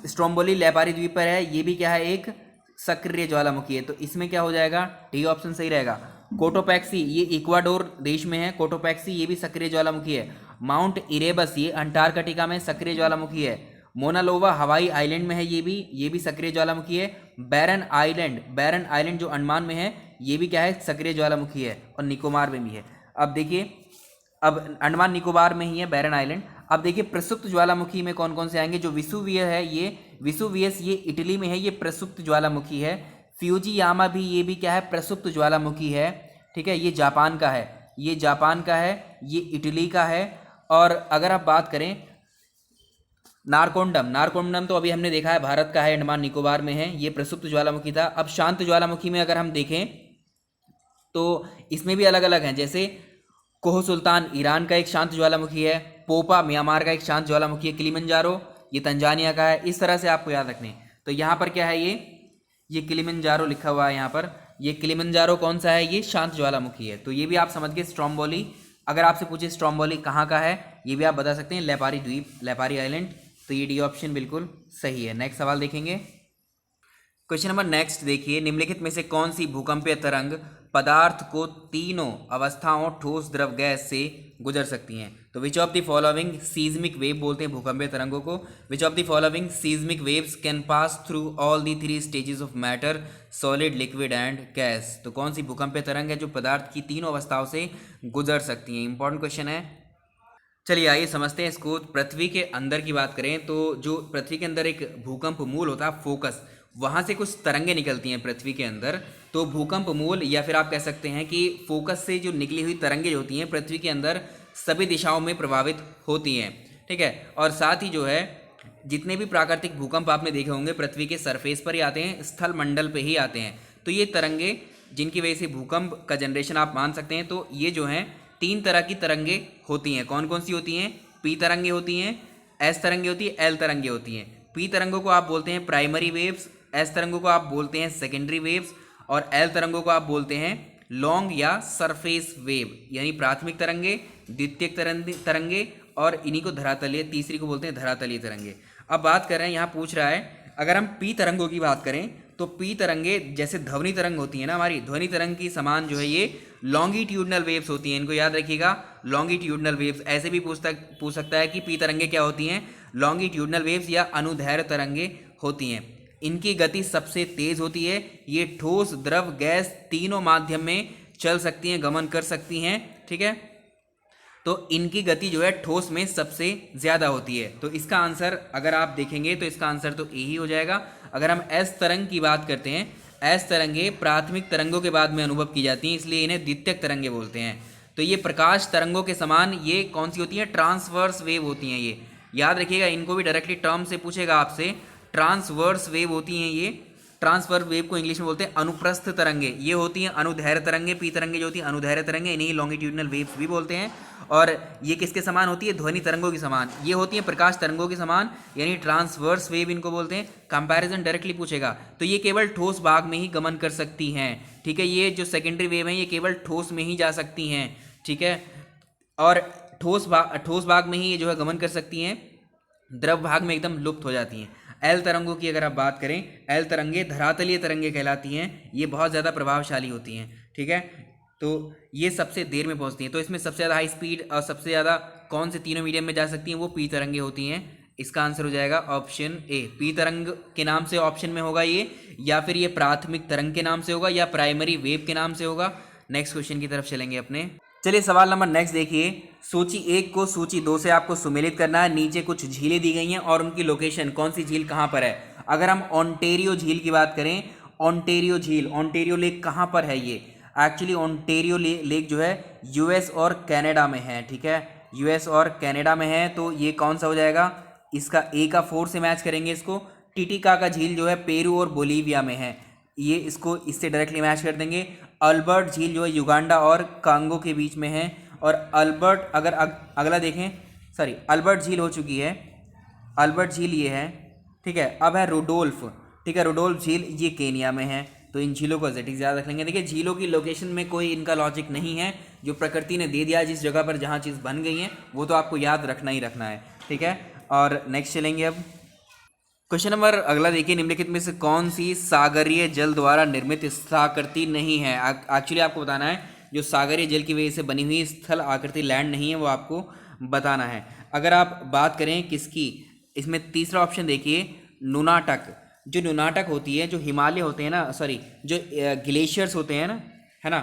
स्ट्रोम्बोली लेपारी द्वीप पर है, ये भी क्या है, एक सक्रिय ज्वालामुखी है। तो इसमें क्या हो जाएगा, डी ऑप्शन सही रहेगा। कोटोपैक्सी, ये इक्वाडोर देश में है, कोटोपैक्सी ये भी सक्रिय ज्वालामुखी है। माउंट इरेबस, ये अंटार्कटिका में सक्रिय ज्वालामुखी है। मोनालोवा हवाई आइलैंड में है, ये भी सक्रिय ज्वालामुखी है। बैरन आइलैंड जो अंडमान में है, ये भी क्या है, सक्रिय ज्वालामुखी है, और निकोबार में भी है। अब देखिए, अब अंडमान निकोबार में ही है बैरन आइलैंड। अब देखिए प्रसुप्त ज्वालामुखी में कौन कौन से आएंगे, जो विसुवियस है, ये इटली में है, ये प्रसुप्त ज्वालामुखी है। फ्यूजियामा भी, ये भी क्या है, प्रसुप्त ज्वालामुखी है। ठीक है, ये जापान का है, ये इटली का है। और अगर आप बात करें नारकोंडम तो अभी हमने देखा है भारत का है, अंडमान निकोबार में है, ये प्रसुप्त ज्वालामुखी था। अब शांत ज्वालामुखी में अगर हम देखें तो इसमें भी अलग अलग हैं, जैसे कोह सुल्तान ईरान का एक शांत ज्वालामुखी है, पोपा म्यांमार का एक शांत ज्वालामुखी है, किलिमंजारो ये तंजानिया का है। इस तरह से आपको याद रखने। तो यहाँ पर क्या है, ये किलिमंजारो लिखा हुआ है यहाँ पर, ये किलिमंजारो कौन सा है, ये शांत ज्वालामुखी है। तो ये भी आप समझ गए। स्ट्रोम्बोली, अगर आपसे पूछे स्ट्रोम्बोली कहाँ का है, ये भी आप बता सकते हैं, लेपारी द्वीप, लेपारी आइलैंड। तो ये डी ऑप्शन बिल्कुल सही है। नेक्स्ट सवाल देखेंगे। क्वेश्चन नंबर नेक्स्ट देखिए, निम्नलिखित में से कौन सी भूकंपीय तरंग पदार्थ को तीनों अवस्थाओं ठोस, द्रव, गैस से गुजर सकती हैं। तो विच of the following seismic wave बोलते हैं भूकंपीय तरंगों को। विच of the following seismic waves can pass through all the 3 stages of matter, solid, liquid and gas. तो कौन सी भूकंपीय तरंग है जो पदार्थ की तीनों अवस्थाओं से गुजर सकती हैं? इंपॉर्टेंट क्वेश्चन है। चलिए आइए समझते हैं इसको। पृथ्वी के अंदर की बात करें तो जो पृथ्वी के अंदर एक भूकंप मूल होता है, फोकस, वहाँ से कुछ तरंगें निकलती हैं पृथ्वी के अंदर। तो भूकंप मूल या फिर आप कह सकते हैं कि फोकस से जो निकली हुई तरंगें जो होती हैं पृथ्वी के अंदर सभी दिशाओं में प्रभावित होती हैं, ठीक है। और साथ ही जो है जितने भी प्राकृतिक भूकंप आपने देखे होंगे पृथ्वी के सरफेस पर ही आते हैं, स्थल मंडल पे ही आते हैं। तो ये तरंगे जिनकी वजह से भूकंप का जनरेशन आप मान सकते हैं। तो ये जो हैं 3 तरह की तरंगे होती हैं। कौन कौन सी होती हैं? पी तरंगे होती हैं, एस तरंगे होती है, एल तरंगे होती हैं। पी तरंगों को आप बोलते हैं प्राइमरी वेव्स, एस तरंगों को आप बोलते हैं सेकेंडरी वेव्स, और एल तरंगों को आप बोलते हैं लॉन्ग या सरफेस वेव, यानी प्राथमिक तरंगे, द्वितीयक तरंगे, और इन्हीं को धरातलीय, तीसरी को बोलते हैं धरातलीय तरंगे। अब बात कर रहे हैं, यहाँ पूछ रहा है अगर हम पी तरंगों की बात करें तो पी तरंगे जैसे ध्वनि तरंग होती है ना, हमारी ध्वनि तरंग की समान जो है ये लॉन्गिट्यूडनल वेव्स होती हैं। इनको याद रखिएगा, लॉन्गिट्यूडनल वेव्स। ऐसे भी पूछ सकता है कि पी तरंगे क्या होती हैं? लॉन्गिट्यूडनल वेव्स या अनुदैर्ध्य तरंगे होती हैं। इनकी गति सबसे तेज होती है। ये ठोस, द्रव, गैस तीनों माध्यम में चल सकती हैं, गमन कर सकती हैं, ठीक है। तो इनकी गति जो है ठोस में सबसे ज़्यादा होती है। तो इसका आंसर अगर आप देखेंगे तो इसका आंसर तो ए ही हो जाएगा। अगर हम एस तरंग की बात करते हैं, एस तरंगे प्राथमिक तरंगों के बाद में अनुभव की जाती हैं, इसलिए इन्हें द्वितीयक तरंगे बोलते हैं। तो ये प्रकाश तरंगों के समान ये कौन सी होती हैं? ट्रांसवर्स वेव होती हैं। ये याद रखिएगा, इनको भी डायरेक्टली टर्म से पूछेगा आपसे। ट्रांसवर्स वेव होती हैं ये। ट्रांसवर्स वेव को इंग्लिश में बोलते हैं अनुप्रस्थ तरंगे। ये होती हैं अनुदैर्ध्य तरंगे। पी तरंगे जो होती हैं अनुदैर्ध्य तरंगे, इन्हीं लॉन्गिट्यूडनल वेव्स भी बोलते हैं। और ये किसके समान होती है? ध्वनि तरंगों के समान। ये होती हैं प्रकाश तरंगों के समान, यानी ट्रांसवर्स वेव इनको बोलते हैं। कंपैरिजन डायरेक्टली पूछेगा तो ये केवल ठोस भाग में ही गमन कर सकती हैं, ठीक है। ये जो सेकेंडरी वेव है ये केवल ठोस में ही जा सकती हैं, ठीक है। और ठोस भाग में ही ये जो है गमन कर सकती हैं, द्रव भाग में एकदम लुप्त हो जाती हैं। एल तरंगों की अगर आप बात करें, एल तरंगे धरातलीय तरंगे कहलाती हैं। ये बहुत ज़्यादा प्रभावशाली होती हैं, ठीक है। तो ये सबसे देर में पहुंचती हैं। तो इसमें सबसे ज़्यादा हाई स्पीड और सबसे ज़्यादा कौन से तीनों मीडियम में जा सकती हैं? वो पी तरंगे होती हैं। इसका आंसर हो जाएगा ऑप्शन ए। पी तरंग के नाम से ऑप्शन में होगा ये, या फिर ये प्राथमिक तरंग के नाम से होगा, या प्राइमरी वेव के नाम से होगा। नेक्स्ट क्वेश्चन की तरफ चलेंगे अपने। चलिए सवाल नंबर नेक्स्ट देखिए। सूची 1 को सूची 2 से आपको सुमेलित करना है। नीचे कुछ झीलें दी गई हैं और उनकी लोकेशन, कौन सी झील कहाँ पर है। अगर हम ओंटेरियो झील की बात करें, ओंटेरियो झील, ओंटेरियो लेक कहाँ पर है? ये एक्चुअली ओंटेरियो लेक जो है यूएस और कनाडा में है, ठीक है। यूएस और कनाडा में है। तो ये कौन सा हो जाएगा? इसका ए का 4 से मैच करेंगे इसको। टिटिका का झील जो है पेरू और बोलीविया में है, ये इसको इससे डायरेक्टली मैच कर देंगे। अल्बर्ट झील जो है युगांडा और कांगो के बीच में है। और अल्बर्ट अगर अगला देखें, सॉरी अल्बर्ट झील हो चुकी है, अल्बर्ट झील ये है, ठीक है। अब है रुडोल्फ, ठीक है। रुडोल्फ झील ये केनिया में है। तो इन झीलों को जेटिक ज़्यादा रख लेंगे। देखिए झीलों की लोकेशन में कोई इनका लॉजिक नहीं है, जो प्रकृति ने दे दिया जिस जगह पर जहाँ चीज़ बन गई है वो तो आपको याद रखना ही रखना है, ठीक है। और नेक्स्ट चलेंगे अब क्वेश्चन नंबर अगला देखिए। निम्नलिखित में से कौन सी सागरीय जल द्वारा निर्मित स्थलाकृति नहीं है? एक्चुअली आपको बताना है जो सागरीय जल की वजह से बनी हुई स्थल आकृति लैंड नहीं है वो आपको बताना है। अगर आप बात करें किसकी, इसमें तीसरा ऑप्शन देखिए, नुनाटक। जो नुनाटक होती है, जो हिमालय होते हैं ना, सॉरी जो ग्लेशियर्स होते हैं ना, है ना,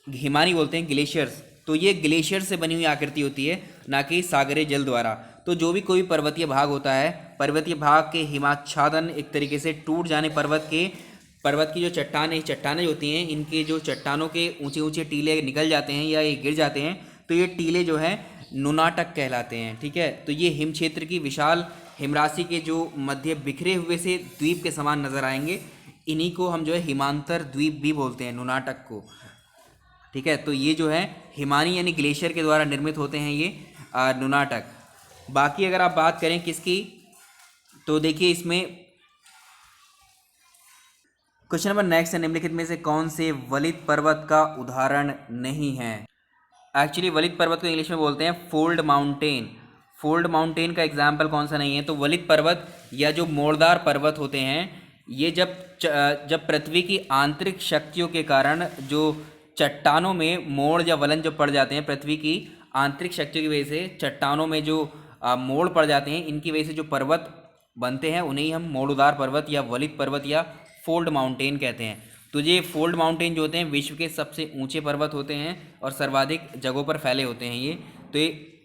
हिमानी बोलते हैं ग्लेशियर्स। तो ये ग्लेशियर से बनी हुई आकृति होती है, ना कि सागरीय जल द्वारा। तो जो भी कोई पर्वतीय भाग होता है, पर्वतीय भाग के हिमाच्छादन एक तरीके से टूट जाने, पर्वत की जो चट्टानें होती हैं, इनके जो चट्टानों के ऊंचे ऊंचे टीले निकल जाते हैं या ये गिर जाते हैं, तो ये टीले जो हैं नुनाटक कहलाते हैं, ठीक है। तो ये हिम क्षेत्र की विशाल हिमराशि के जो मध्य बिखरे हुए से द्वीप के समान नजर आएंगे, इन्हीं को हम जो है हिमांतर द्वीप भी बोलते हैं, नुनाटक को, ठीक है। तो ये जो है हिमानी यानी ग्लेशियर के द्वारा निर्मित होते हैं ये नुनाटक। बाकी अगर आप बात करें किसकी, तो देखिए इसमें क्वेश्चन नंबर नेक्स्ट है, निम्नलिखित में से कौन से वलित पर्वत का उदाहरण नहीं है? एक्चुअली वलित पर्वत को इंग्लिश में बोलते हैं फोल्ड माउंटेन। फोल्ड माउंटेन का एग्जाम्पल कौन सा नहीं है? तो वलित पर्वत या जो मोड़दार पर्वत होते हैं, ये जब पृथ्वी की आंतरिक शक्तियों के कारण जो चट्टानों में मोड़ या वलन जो पड़ जाते हैं पृथ्वी की आंतरिक शक्तियों की वजह से, चट्टानों में जो मोड़ पड़ जाते हैं, इनकी वजह से जो पर्वत बनते हैं उन्हें ही हम मोड़ुदार पर्वत या वलित पर्वत या फोल्ड माउंटेन कहते हैं। तो ये फोल्ड माउंटेन जो होते हैं विश्व के सबसे ऊंचे पर्वत होते हैं और सर्वाधिक जगहों पर फैले होते हैं ये। तो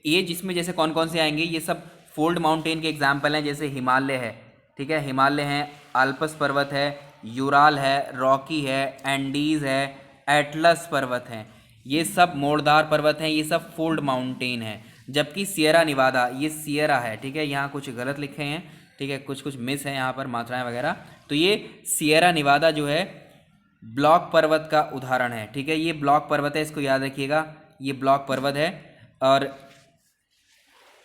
ये जिसमें जैसे कौन कौन से आएंगे, ये सब फोल्ड माउंटेन के एग्जाम्पल हैं। जैसे हिमालय है, ठीक है, हिमालय है, आल्प्स पर्वत है, यूराल है, रॉकी है, एंडीज़ है, एटलस पर्वत हैं। ये सब मोड़दार पर्वत हैं, ये सब फोल्ड माउंटेन है। जबकि सियरा निवादा, ये सियरा है, ठीक है, यहाँ कुछ गलत लिखे हैं, ठीक है, कुछ मिस है यहाँ पर मात्राएं वगैरह। तो ये सियरा निवादा जो है ब्लॉक पर्वत का उदाहरण है, ठीक है, ये ब्लॉक पर्वत है, इसको याद रखिएगा, ये ब्लॉक पर्वत है।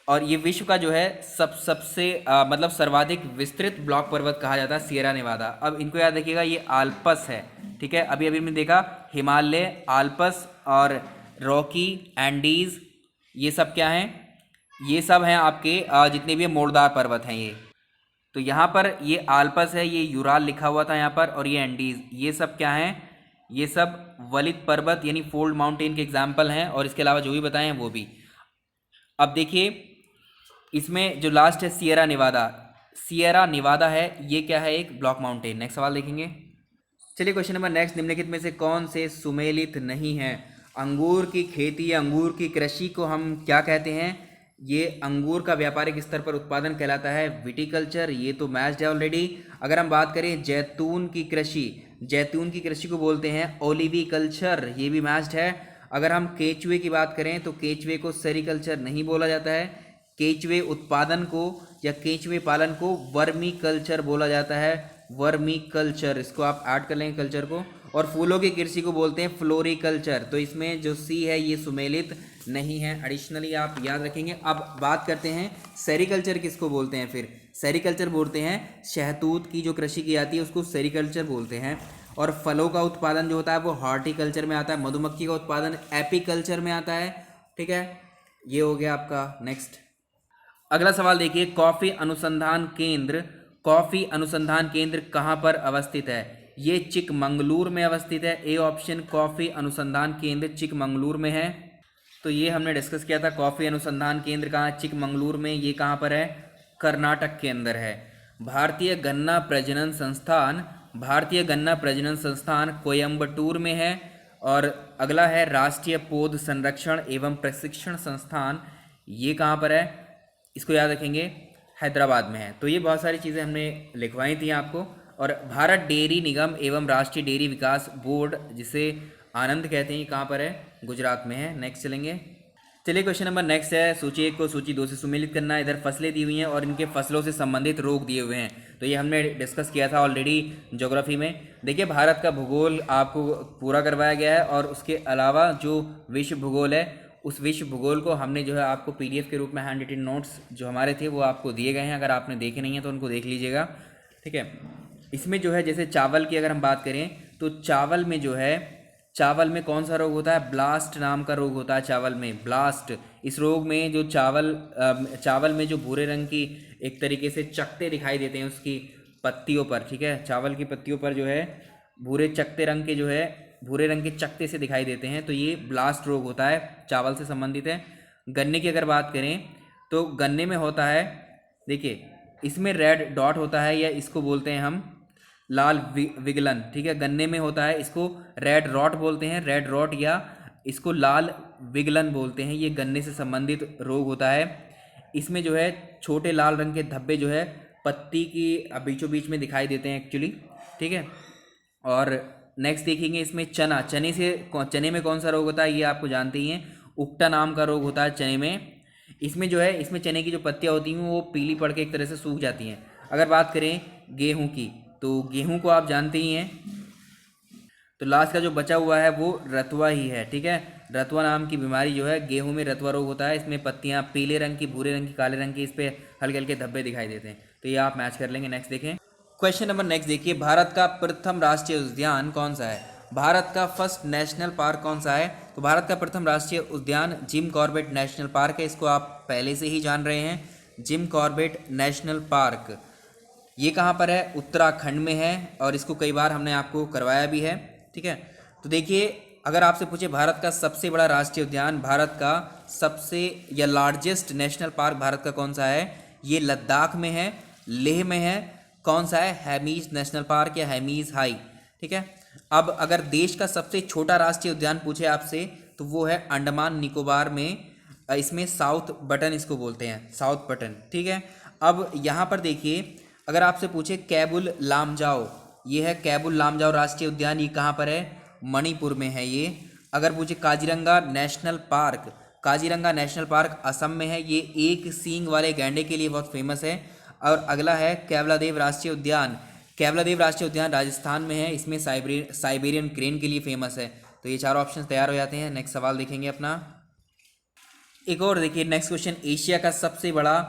और ये विश्व का जो है सबसे मतलब सर्वाधिक विस्तृत ब्लॉक पर्वत कहा जाता है सियरा नेवादा। अब इनको याद रखिएगा, ये आल्पस है, ठीक है, अभी हमने देखा हिमालय, आल्पस और रॉकी, एंडीज, ये सब क्या हैं, ये सब हैं आपके जितने भी मोड़दार पर्वत हैं ये। तो यहाँ पर ये आल्पस है, ये यूराल लिखा हुआ था यहाँ पर, और ये एंडीज, ये सब क्या हैं, ये सब वलित पर्वत यानी फोल्ड माउंटेन के एग्जाम्पल हैं। और इसके अलावा जो भी बताए हैं वो भी। अब देखिए इसमें जो लास्ट है सियरा निवादा, सियरा निवादा है, ये क्या है, एक ब्लॉक माउंटेन। नेक्स्ट सवाल देखेंगे। चलिए क्वेश्चन नंबर नेक्स्ट, निम्नलिखित में से कौन से सुमेलित नहीं है? अंगूर की खेती या अंगूर की कृषि को हम क्या कहते हैं? ये अंगूर का व्यापारिक स्तर पर उत्पादन कहलाता है विटिकल्चर, ये तो मैच्ड है ऑलरेडी। अगर हम बात करें जैतून की कृषि, जैतून की कृषि को बोलते हैं ओलिविकल्चर, ये भी मैच्ड है। अगर हम केचुए की बात करें तो केचुए को सेरिकल्चर नहीं बोला जाता है, केचुए उत्पादन को या केचुए पालन को वर्मी कल्चर बोला जाता है, वर्मी कल्चर, इसको आप ऐड कर लेंगे कल्चर को। और फूलों की कृषि को बोलते हैं फ्लोरिकल्चर। तो इसमें जो सी है ये सुमेलित नहीं है, एडिशनली आप याद रखेंगे। अब बात करते हैं सेरिकल्चर किसको बोलते हैं। फिर सेरिकल्चर बोलते हैं शहतूत की जो कृषि की जाती है उसको सेरिकल्चर बोलते हैं। और फलों का उत्पादन जो होता है वो हॉर्टिकल्चर में आता है, मधुमक्खी का उत्पादन एपीकल्चर में आता है, ठीक है, ये हो गया आपका। नेक्स्ट अगला सवाल देखिए, कॉफ़ी अनुसंधान केंद्र, कॉफ़ी अनुसंधान केंद्र कहाँ पर अवस्थित है? ये चिकमंगलूर में अवस्थित है। ए ऑप्शन, कॉफ़ी अनुसंधान केंद्र चिकमंगलूर में है। तो ये हमने डिस्कस किया था, कॉफ़ी अनुसंधान केंद्र कहाँ, चिकमंगलूर में। ये कहाँ पर है? कर्नाटक के अंदर है। भारतीय गन्ना प्रजनन संस्थान, भारतीय गन्ना प्रजनन संस्थान कोयम्बटूर में है। और अगला है राष्ट्रीय पौध संरक्षण एवं प्रशिक्षण संस्थान, ये कहाँ पर है? इसको याद रखेंगे, हैदराबाद में है। तो ये बहुत सारी चीज़ें हमने लिखवाई थी आपको। और भारत डेयरी निगम एवं राष्ट्रीय डेयरी विकास बोर्ड, जिसे आनंद कहते हैं, कहाँ पर है? गुजरात में है। नेक्स्ट चलेंगे। चलिए क्वेश्चन नंबर नेक्स्ट है, सूची 1 को सूची 2 से सुमेलित करना। इधर फसलें दी हुई हैं और इनके फसलों से संबंधित रोग दिए हुए हैं। तो ये हमने डिस्कस किया था ऑलरेडी ज्योग्राफी में। देखिए भारत का भूगोल आपको पूरा करवाया गया है और उसके अलावा जो विश्व भूगोल है उस विश्व भूगोल को हमने जो है आपको पीडीएफ के रूप में हैंड रिटन नोट्स जो हमारे थे वो आपको दिए गए हैं। अगर आपने देखे नहीं हैं तो उनको देख लीजिएगा, ठीक है। इसमें जो है जैसे चावल की अगर हम बात करें तो चावल में जो है, चावल में कौन सा रोग होता है? ब्लास्ट नाम का रोग होता है चावल में, ब्लास्ट। इस रोग में जो चावल में जो भूरे रंग की एक तरीके से चकते दिखाई देते हैं उसकी पत्तियों पर, ठीक है, चावल की पत्तियों पर जो है भूरे चकते रंग के जो है भूरे रंग के चकते से दिखाई देते हैं, तो ये ब्लास्ट रोग होता है, चावल से संबंधित है। गन्ने की अगर बात करें तो गन्ने में होता है, देखिए इसमें रेड डॉट होता है या इसको बोलते हैं हम लाल विगलन, ठीक है, गन्ने में होता है, इसको रेड रॉट बोलते हैं, रेड रॉट, या इसको लाल विगलन बोलते हैं। ये गन्ने से संबंधित रोग होता है। इसमें जो है छोटे लाल रंग के धब्बे जो है पत्ती की बीचों बीच में दिखाई देते हैं एक्चुअली, ठीक है। और नेक्स्ट देखेंगे इसमें चना, चने में कौन सा रोग होता है ये आपको जानते ही हैं, उक्टा नाम का रोग होता है चने में। इसमें जो है इसमें चने की जो पत्तियाँ होती हैं वो पीली पड़ के एक तरह से सूख जाती हैं। अगर बात करें गेहूं की तो गेहूं को आप जानते ही हैं। तो लास्ट का जो बचा हुआ है वो रतुआ ही है, ठीक है। रतुआ नाम की बीमारी जो है गेहूं में रतुआ रोग होता है। इसमें पत्तियां पीले रंग की, भूरे रंग की, काले रंग की, इस पर हल्के हल्के धब्बे दिखाई देते हैं। तो ये आप मैच कर लेंगे। नेक्स्ट देखें, क्वेश्चन नंबर नेक्स्ट देखिए, भारत का प्रथम राष्ट्रीय उद्यान कौन सा है? भारत का फर्स्ट नेशनल पार्क कौन सा है? तो भारत का प्रथम राष्ट्रीय उद्यान जिम कॉर्बेट नेशनल पार्क है। इसको आप पहले से ही जान रहे हैं, जिम कॉर्बेट नेशनल पार्क। ये कहाँ पर है? उत्तराखंड में है और इसको कई बार हमने आपको करवाया भी है, ठीक है। तो देखिए अगर आपसे पूछे भारत का सबसे बड़ा राष्ट्रीय उद्यान, भारत का सबसे या लार्जेस्ट नेशनल पार्क भारत का कौन सा है, ये लद्दाख में है, लेह में है, कौन सा है, हैमीज नेशनल पार्क या हैमीज हाई। ठीक है। अब अगर देश का सबसे छोटा राष्ट्रीय उद्यान पूछे आपसे तो वो है अंडमान निकोबार में, इसमें साउथ बटन इसको बोलते हैं, साउथ बटन। ठीक है। अब यहाँ पर देखिए, अगर आपसे पूछे कैबुल लामजाओ, ये है कैबुल लामजाओ राष्ट्रीय उद्यान, ये कहाँ पर है, मणिपुर में है ये। अगर पूछे Kaziranga national park, Kaziranga national park Assam में है, ये एक सींग वाले गैंडे के लिए बहुत फेमस है। और अगला है केवलादेव राष्ट्रीय उद्यान, केवलादेव राष्ट्रीय उद्यान राजस्थान में है, इसमें साइबेरियन क्रेन के लिए फेमस है। तो ये चारों ऑप्शन तैयार हो जाते हैं। नेक्स्ट सवाल देखेंगे अपना। एक और देखिए नेक्स्ट क्वेश्चन, एशिया का सबसे बड़ा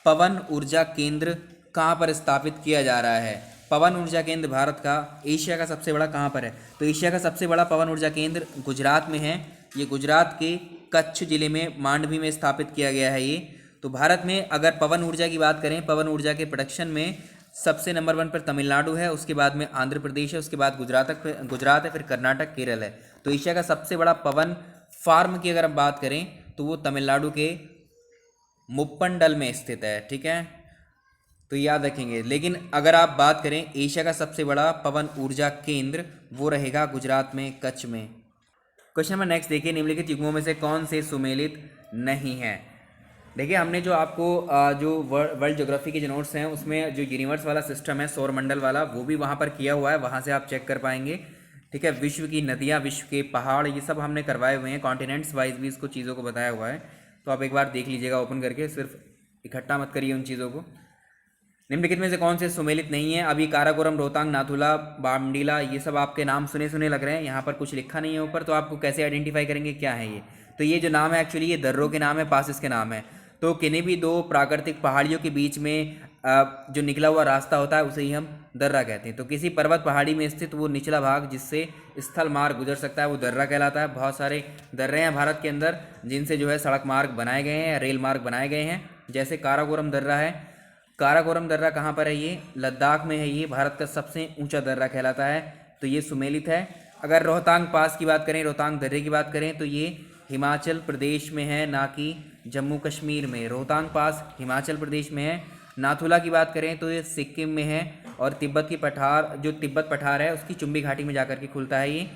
पवन ऊर्जा केंद्र कहाँ पर स्थापित किया जा रहा है। पवन ऊर्जा केंद्र भारत का एशिया का सबसे बड़ा कहाँ पर है, तो एशिया का सबसे बड़ा पवन ऊर्जा केंद्र गुजरात में है। ये गुजरात के कच्छ जिले में मांडवी में स्थापित किया गया है ये। तो भारत में अगर पवन ऊर्जा की बात करें, पवन ऊर्जा के प्रोडक्शन में सबसे नंबर 1 पर तमिलनाडु है, उसके बाद में आंध्र प्रदेश है, उसके बाद गुजरात है, फिर कर्नाटक, केरल है। तो एशिया का सबसे बड़ा पवन फार्म की अगर हम बात करें तो वो तमिलनाडु के मुप्पंडल में स्थित है। ठीक है, तो याद रखेंगे। लेकिन अगर आप बात करें एशिया का सबसे बड़ा पवन ऊर्जा केंद्र, वो रहेगा गुजरात में, कच्छ में। क्वेश्चन नंबर नेक्स्ट देखिए, निम्नलिखित युग्मों में से कौन से सुमेलित नहीं है। देखिए हमने जो आपको जो वर्ल्ड ज्योग्राफी के जो नोट्स हैं उसमें जो यूनिवर्स वाला सिस्टम है, सौरमंडल वाला, वो भी वहाँ पर किया हुआ है, वहाँ से आप चेक कर पाएंगे। ठीक है, विश्व की नदियाँ, विश्व के पहाड़, ये सब हमने करवाए हुए हैं, कॉन्टिनेंट्स वाइज भी इसको चीज़ों को बताया हुआ है। तो आप एक बार देख लीजिएगा ओपन करके, सिर्फ इकट्ठा मत करिए उन चीज़ों को। निम्नलिखित में से कौन से सुमेलित नहीं है। अभी काराकोरम, रोहतांग, नाथुला, बामडीला, ये सब आपके नाम सुने सुने लग रहे हैं, यहाँ पर कुछ लिखा नहीं है ऊपर, तो आपको कैसे आइडेंटिफाई करेंगे क्या है ये। तो ये जो नाम है एक्चुअली ये दर्रों के नाम है, पासिस के नाम है। तो किन्हीं भी दो प्राकृतिक पहाड़ियों के बीच में जो निकला हुआ रास्ता होता है उसे ही हम दर्रा कहते हैं। तो किसी पर्वत पहाड़ी में स्थित वो निचला भाग जिससे स्थल मार्ग गुजर सकता है वो दर्रा कहलाता है। बहुत सारे दर्रे हैं भारत के अंदर जिनसे जो है सड़क मार्ग बनाए गए हैं, रेल मार्ग बनाए गए हैं, जैसे काराकोरम दर्रा है। काराकोरम दर्रा कहाँ पर है, ये लद्दाख में है, ये भारत का सबसे ऊंचा दर्रा कहलाता है। तो ये सुमेलित है। अगर रोहतांग पास की बात करें, रोहतांग दर्रे की बात करें, तो ये हिमाचल प्रदेश में है, ना कि जम्मू कश्मीर में। रोहतांग पास हिमाचल प्रदेश में है। नाथुला की बात करें तो ये सिक्किम में है, और तिब्बत की पठार, जो तिब्बत पठार है उसकी चुंबी घाटी में जाकर के खुलता है ये।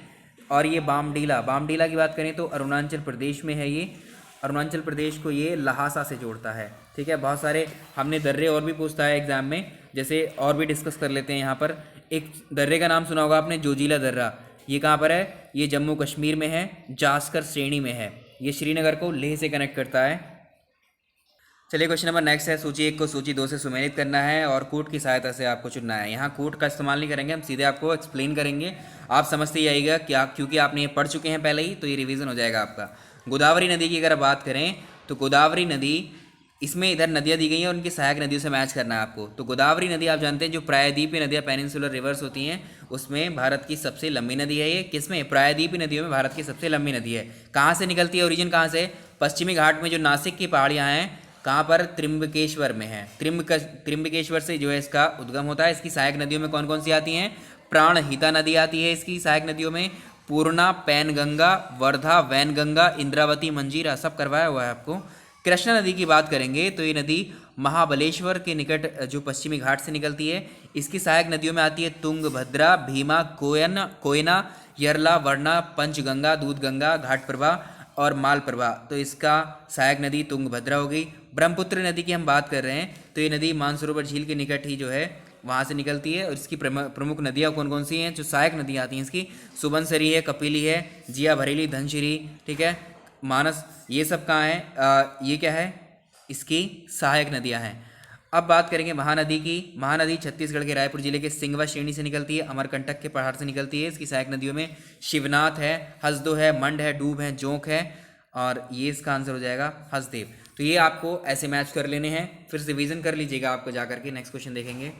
और ये बामडीला, बामडीला की बात करें तो अरुणाचल प्रदेश में है ये, अरुणाचल प्रदेश को ये लहासा से जोड़ता है। ठीक है, बहुत सारे हमने दर्रे और भी पूछता है एग्जाम में, जैसे और भी डिस्कस कर लेते हैं। यहाँ पर एक दर्रे का नाम सुना होगा आपने, जोजिला दर्रा, ये कहाँ पर है, ये जम्मू कश्मीर में है, जास्कर श्रेणी में है, ये श्रीनगर को लेह से कनेक्ट करता है। चलिए क्वेश्चन नंबर नेक्स्ट है, सूची 1 को सूची 2 से सुमेलित करना है और कूट की सहायता से आपको चुनना है। यहाँ कूट का इस्तेमाल नहीं करेंगे, हम सीधे आपको एक्सप्लेन करेंगे, आप समझते ही आइएगा क्या, क्योंकि आपने ये पढ़ चुके हैं पहले ही, तो ये रिवीजन हो जाएगा आपका। गोदावरी नदी की अगर बात करें तो गोदावरी नदी, इसमें इधर नदियाँ दी गई हैं और उनकी सहायक नदियों से मैच करना है आपको। तो गोदावरी नदी आप जानते हैं जो प्रायद्वीपीय नदियाँ, पेनिनसुलर रिवर्स होती हैं, उसमें भारत की सबसे लंबी नदी है ये। किसमें, प्रायद्वीपीय नदियों में भारत की सबसे लंबी नदी है। कहाँ से निकलती है, ओरिजिन कहाँ से, पश्चिमी घाट में जो नासिक की पहाड़ियाँ हैं, कहाँ पर, त्रिम्बकेश्वर में है। त्रिम्बकेश्वर से जो है इसका उद्गम होता है। इसकी सहायक नदियों में कौन कौन सी आती हैं, प्राणहिता नदी आती है इसकी सहायक नदियों में, पूर्णा, पैनगंगा, वर्धा, वैनगंगा, इंद्रावती, मंजीरा, सब करवाया हुआ है आपको। कृष्णा नदी की बात करेंगे तो ये नदी महाबलेश्वर के निकट जो पश्चिमी घाट से निकलती है। इसकी सहायक नदियों में आती है तुंगभद्रा, भीमा, कोयना, यरला, वर्णा, पंचगंगा, दूधगंगा, घाटप्रभा और मालप्रभा। तो इसका सहायक नदी तुंगभद्रा हो गई। ब्रह्मपुत्र नदी की हम बात कर रहे हैं तो ये नदी मानसरोवर झील के निकट ही जो है वहाँ से निकलती है। और इसकी प्रमुख नदियाँ कौन कौन सी हैं, जो सहायक नदियाँ आती हैं इसकी, सुबनसरी है, कपिली है, जिया भरेली, धनसिरी, ठीक है, मानस, ये सब कहाँ है, ये क्या है, इसकी सहायक नदियाँ हैं। अब बात करेंगे महानदी की। महानदी छत्तीसगढ़ के रायपुर जिले के सिंगवा श्रेणी से निकलती है, अमरकंटक के पहाड़ से निकलती है। इसकी सहायक नदियों में शिवनाथ है, हसदो है, मंड है, डूब है, जोंक है, और ये इसका आंसर हो जाएगा हसदेव। तो ये आपको ऐसे मैच कर लेने हैं, फिर से रिवीजन कर लीजिएगा आपको जाकर के। नेक्स्ट क्वेश्चन देखेंगे।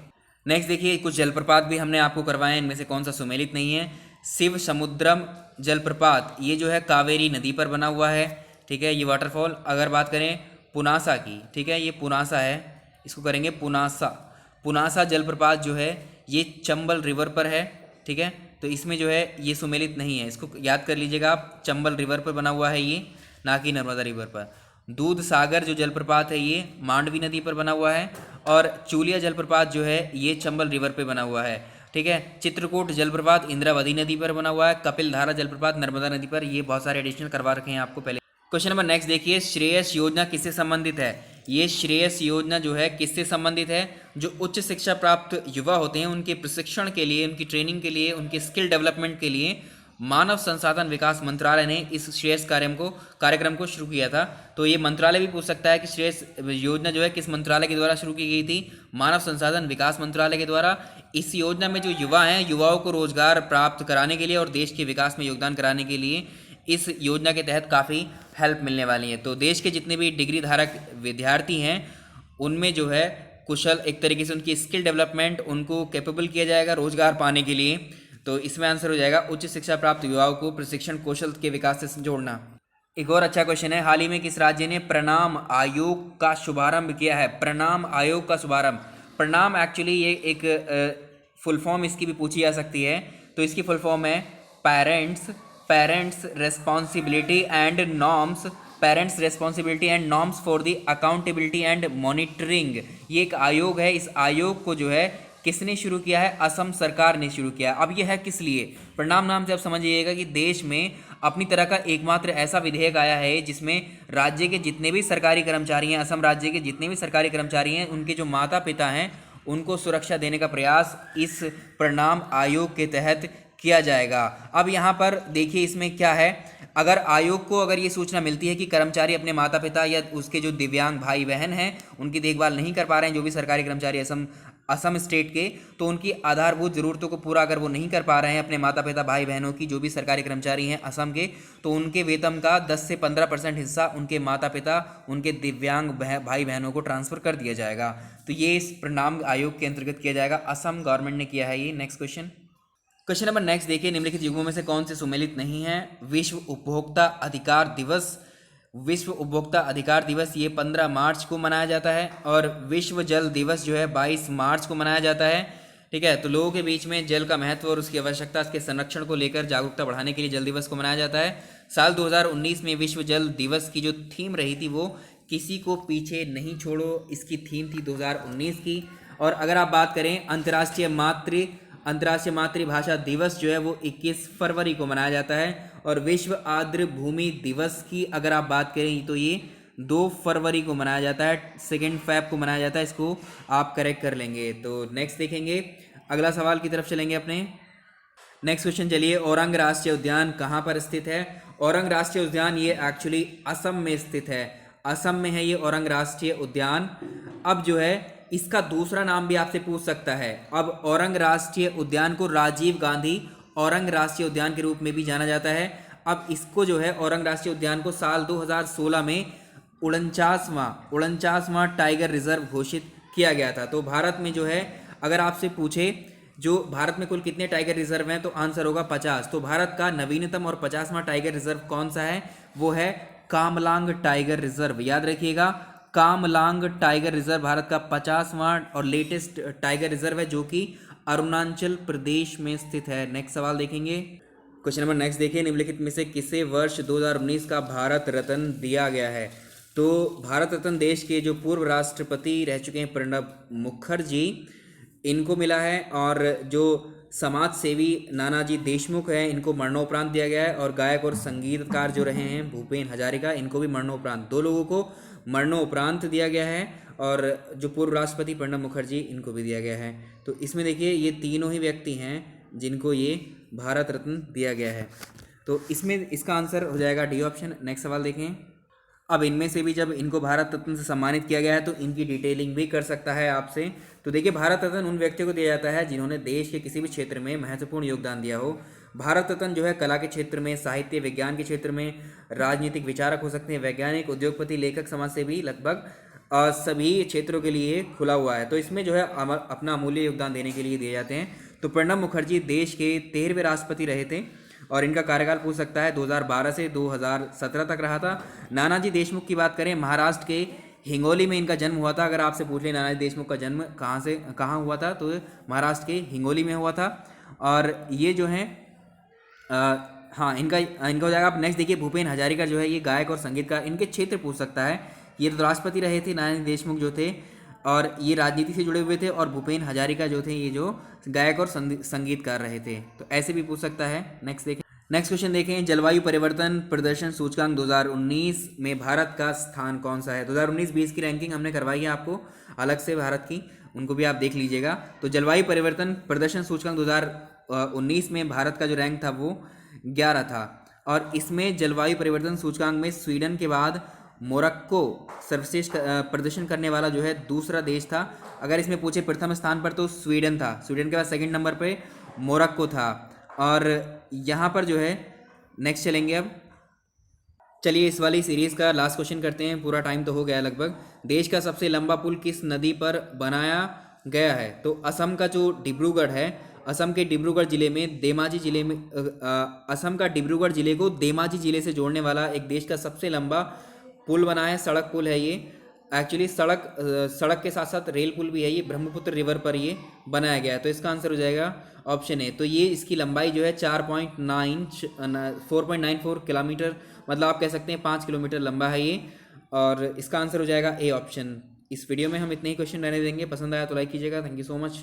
नेक्स्ट देखिए, कुछ जलप्रपात भी हमने आपको करवाए हैं, इनमें से कौन सा सुमेलित नहीं है। शिव समुद्रम जलप्रपात, ये जो है कावेरी नदी पर बना हुआ है। ठीक है, ये वाटरफॉल। अगर बात करें पुनासा की, ठीक है, ये पुनासा है, इसको करेंगे पुनासा। पुनासा जलप्रपात जो है ये चंबल रिवर पर है। ठीक है, तो इसमें जो है ये सुमेलित नहीं है, इसको याद कर लीजिएगा आप। चंबल रिवर पर बना हुआ है ये, ना कि नर्मदा रिवर पर। दूध सागर जो जलप्रपात है ये मांडवी नदी पर बना हुआ है, और चूलिया जलप्रपात जो है ये चंबल रिवर पे बना हुआ है, ठीक है। चित्रकूट जलप्रपात इंद्रावती नदी पर बना हुआ है। कपिल धारा जलप्रपात नर्मदा नदी पर। ये बहुत सारे एडिशनल करवा रखे हैं आपको पहले। क्वेश्चन नंबर नेक्स्ट देखिए, श्रेयस योजना किससे संबंधित है? ये श्रेयस योजना जो है किससे संबंधित है? जो उच्च शिक्षा प्राप्त युवा होते हैं उनके प्रशिक्षण के लिए, उनकी ट्रेनिंग के लिए, उनके स्किल डेवलपमेंट के लिए मानव संसाधन विकास मंत्रालय ने इस श्रेयस कार्यक्रम को शुरू किया था। तो ये मंत्रालय भी पूछ सकता है कि श्रेयस योजना जो है किस मंत्रालय के द्वारा शुरू की गई थी? मानव संसाधन विकास मंत्रालय के द्वारा। इस योजना में जो युवा हैं, युवाओं को रोजगार प्राप्त कराने के लिए और देश के विकास में योगदान कराने के लिए इस योजना के तहत काफ़ी हेल्प मिलने वाली है। तो देश के जितने भी डिग्री धारक विद्यार्थी हैं उनमें जो है कुशल, एक तरीके से उनकी स्किल डेवलपमेंट, उनको कैपेबल किया जाएगा रोजगार पाने के लिए। तो इसमें आंसर हो जाएगा उच्च शिक्षा प्राप्त युवाओं को प्रशिक्षण कौशल के विकास से जोड़ना। एक और अच्छा क्वेश्चन है, हाल ही में किस राज्य ने प्रणाम आयोग का शुभारंभ किया है? प्रणाम आयोग का शुभारंभ। प्रणाम एक्चुअली ये एक फुल फॉर्म इसकी भी पूछी जा सकती है। तो इसकी फुल फॉर्म है parents responsibility and norms, parents responsibility and norms for the accountability and monitoring. ये एक आयोग है। इस आयोग को जो है किसने शुरू किया है? असम सरकार ने शुरू किया। अब यह है किस लिए? प्रणाम नाम से आप समझिएगा कि देश में अपनी तरह का एकमात्र ऐसा विधेयक आया है जिसमें राज्य के जितने भी सरकारी कर्मचारी हैं, असम राज्य के जितने भी सरकारी कर्मचारी हैं, उनके जो माता पिता हैं उनको सुरक्षा देने का प्रयास इस प्रणाम आयोग के तहत किया जाएगा। अब यहाँ पर देखिए इसमें क्या है, अगर आयोग को अगर ये सूचना मिलती है कि कर्मचारी अपने माता पिता या उसके जो दिव्यांग भाई बहन हैं उनकी देखभाल नहीं कर पा रहे हैं, जो भी सरकारी कर्मचारी असम स्टेट के, तो उनकी आधारभूत ज़रूरतों को पूरा अगर वो नहीं कर पा रहे हैं अपने माता पिता भाई बहनों की, जो भी सरकारी कर्मचारी हैं असम के, तो उनके वेतन का 10 से 15% हिस्सा उनके माता पिता, उनके दिव्यांग भाई बहनों को ट्रांसफ़र कर दिया जाएगा। तो ये इस प्रणाम आयोग के अंतर्गत किया जाएगा। असम गवर्नमेंट ने किया है ये। नेक्स्ट क्वेश्चन नंबर नेक्स्ट देखिए, निम्नलिखित युगों में से कौन से सुमेलित नहीं है? विश्व उपभोक्ता अधिकार दिवस। विश्व उपभोक्ता अधिकार दिवस ये 15 मार्च को मनाया जाता है, और विश्व जल दिवस जो है 22 मार्च को मनाया जाता है, ठीक है। तो लोगों के बीच में जल का महत्व और उसकी आवश्यकता, उसके संरक्षण को लेकर जागरूकता बढ़ाने के लिए जल दिवस को मनाया जाता है। साल 2019 में विश्व जल दिवस की जो थीम रही थी वो किसी को पीछे नहीं छोड़ो, इसकी थीम थी 2019 की। और अगर आप बात करें अंतर्राष्ट्रीय मातृभाषा दिवस जो है वो 21 फरवरी को मनाया जाता है। और विश्व आर्द्र भूमि दिवस की अगर आप बात करें तो ये 2 फरवरी को मनाया जाता है, 2 फरवरी को मनाया जाता है। इसको आप करेक्ट कर लेंगे। तो नेक्स्ट देखेंगे, अगला सवाल की तरफ चलेंगे अपने। नेक्स्ट क्वेश्चन चलिए, औरंग राष्ट्रीय उद्यान कहाँ पर स्थित है? औरंग राष्ट्रीय उद्यान ये एक्चुअली असम में स्थित है। असम में है ये औरंग राष्ट्रीय उद्यान। अब जो है इसका दूसरा नाम भी आपसे पूछ सकता है। अब औरंग राष्ट्रीय उद्यान को राजीव गांधी औरंग राष्ट्रीय उद्यान के रूप में भी जाना जाता है। अब इसको जो है औरंग राष्ट्रीय उद्यान को साल 2016 में 49वां टाइगर रिजर्व घोषित किया गया था। तो भारत में जो है अगर आपसे पूछे जो भारत में कुल कितने टाइगर रिजर्व हैं तो आंसर होगा 50। तो भारत का नवीनतम और 50वां टाइगर रिजर्व कौन सा है? वो है कामलांग टाइगर रिजर्व। याद रखिएगा, कामलांग टाइगर रिजर्व भारत का 50वां और लेटेस्ट टाइगर रिजर्व है जो कि अरुणाचल प्रदेश में स्थित है। नेक्स्ट सवाल देखेंगे। क्वेश्चन नंबर नेक्स्ट देखिए, निम्नलिखित में से किसे वर्ष 2019 का भारत रत्न दिया गया है? तो भारत रत्न देश के जो पूर्व राष्ट्रपति रह चुके हैं प्रणब मुखर्जी, इनको मिला है। और जो समाज सेवी नानाजी देशमुख हैं इनको मरणोपरांत दिया गया है। और गायक और संगीतकार जो रहे हैं भूपेन हजारिका, इनको भी मरणोपरांत, 2 लोगों को मरणोपरांत दिया गया है। और जो पूर्व राष्ट्रपति प्रणब मुखर्जी, इनको भी दिया गया है। तो इसमें देखिए ये तीनों ही व्यक्ति हैं जिनको ये भारत रत्न दिया गया है। तो इसमें इसका आंसर हो जाएगा डी ऑप्शन। नेक्स्ट सवाल देखें। अब इनमें से भी जब इनको भारत रत्न से सम्मानित किया गया है तो इनकी डिटेलिंग भी कर सकता है आपसे। तो देखिए, भारत रत्न उन व्यक्तियों को दिया जाता है जिन्होंने देश के किसी भी क्षेत्र में महत्वपूर्ण योगदान दिया हो। भारत रत्न जो है कला के क्षेत्र में, साहित्य विज्ञान के क्षेत्र में, राजनीतिक विचारक हो सकते हैं, वैज्ञानिक, उद्योगपति, लेखक, समाजसेवी, लगभग सभी क्षेत्रों के लिए खुला हुआ है। तो इसमें जो है अपना अमूल्य योगदान देने के लिए दिए जाते हैं। तो प्रणब मुखर्जी देश के 13वें राष्ट्रपति रहे थे और इनका कार्यकाल पूछ सकता है 2012 से 2017 तक रहा था। नानाजी देशमुख की बात करें, महाराष्ट्र के हिंगोली में इनका जन्म हुआ था। अगर आपसे पूछ लें नानाजी देशमुख का जन्म कहाँ हुआ था तो महाराष्ट्र के हिंगोली में हुआ था। और ये जो है हाँ इनका इनका हो जाएगा। आप नेक्स्ट देखिए, भूपेन हजारिका जो है ये गायक और संगीतकार, इनके क्षेत्र पूछ सकता है। ये तो राष्ट्रपति रहे थे नानाजी देशमुख जो थे, और ये राजनीति से जुड़े हुए थे, और भूपेन हजारिका जो थे ये जो गायक और संगीतकार रहे थे, तो ऐसे भी पूछ सकता है। नेक्स्ट देखें, नेक्स्ट क्वेश्चन देखें, जलवायु परिवर्तन प्रदर्शन सूचकांक 2019 में भारत का स्थान कौन सा है। 2019-20 की रैंकिंग हमने करवाई है आपको अलग से भारत की, उनको भी आप देख लीजिएगा। तो जलवायु परिवर्तन प्रदर्शन सूचकांक 2019 में भारत का जो रैंक था वो 11 था, और इसमें जलवायु परिवर्तन सूचकांक में स्वीडन के बाद मोरक्को सर्वश्रेष्ठ प्रदर्शन करने वाला जो है दूसरा देश था। अगर इसमें पूछे प्रथम स्थान पर तो स्वीडन था, स्वीडन के बाद सेकंड नंबर पे मोरक्को था। और यहाँ पर जो है नेक्स्ट चलेंगे अब, चलिए इस वाली सीरीज़ का लास्ट क्वेश्चन करते हैं, पूरा टाइम तो हो गया लगभग। देश का सबसे लंबा पुल किस नदी पर बनाया गया है। तो असम का जो डिब्रूगढ़ है, असम के डिब्रूगढ़ जिले में धेमाजी जिले में असम का डिब्रूगढ़ जिले को धेमाजी जिले से जोड़ने वाला एक देश का सबसे लंबा पुल बना है, सड़क पुल है ये। एक्चुअली सड़क के साथ साथ रेल पुल भी है ये, ब्रह्मपुत्र रिवर पर ये बनाया गया है। तो इसका आंसर हो जाएगा ऑप्शन ए। तो ये इसकी लंबाई जो है 4.94 किलोमीटर, मतलब आप कह सकते हैं 5 किलोमीटर लंबा है ये, और इसका आंसर हो जाएगा ए ऑप्शन। इस वीडियो में हम इतने ही क्वेश्चन रहने देंगे, पसंद आया तो लाइक कीजिएगा। Thank you so much.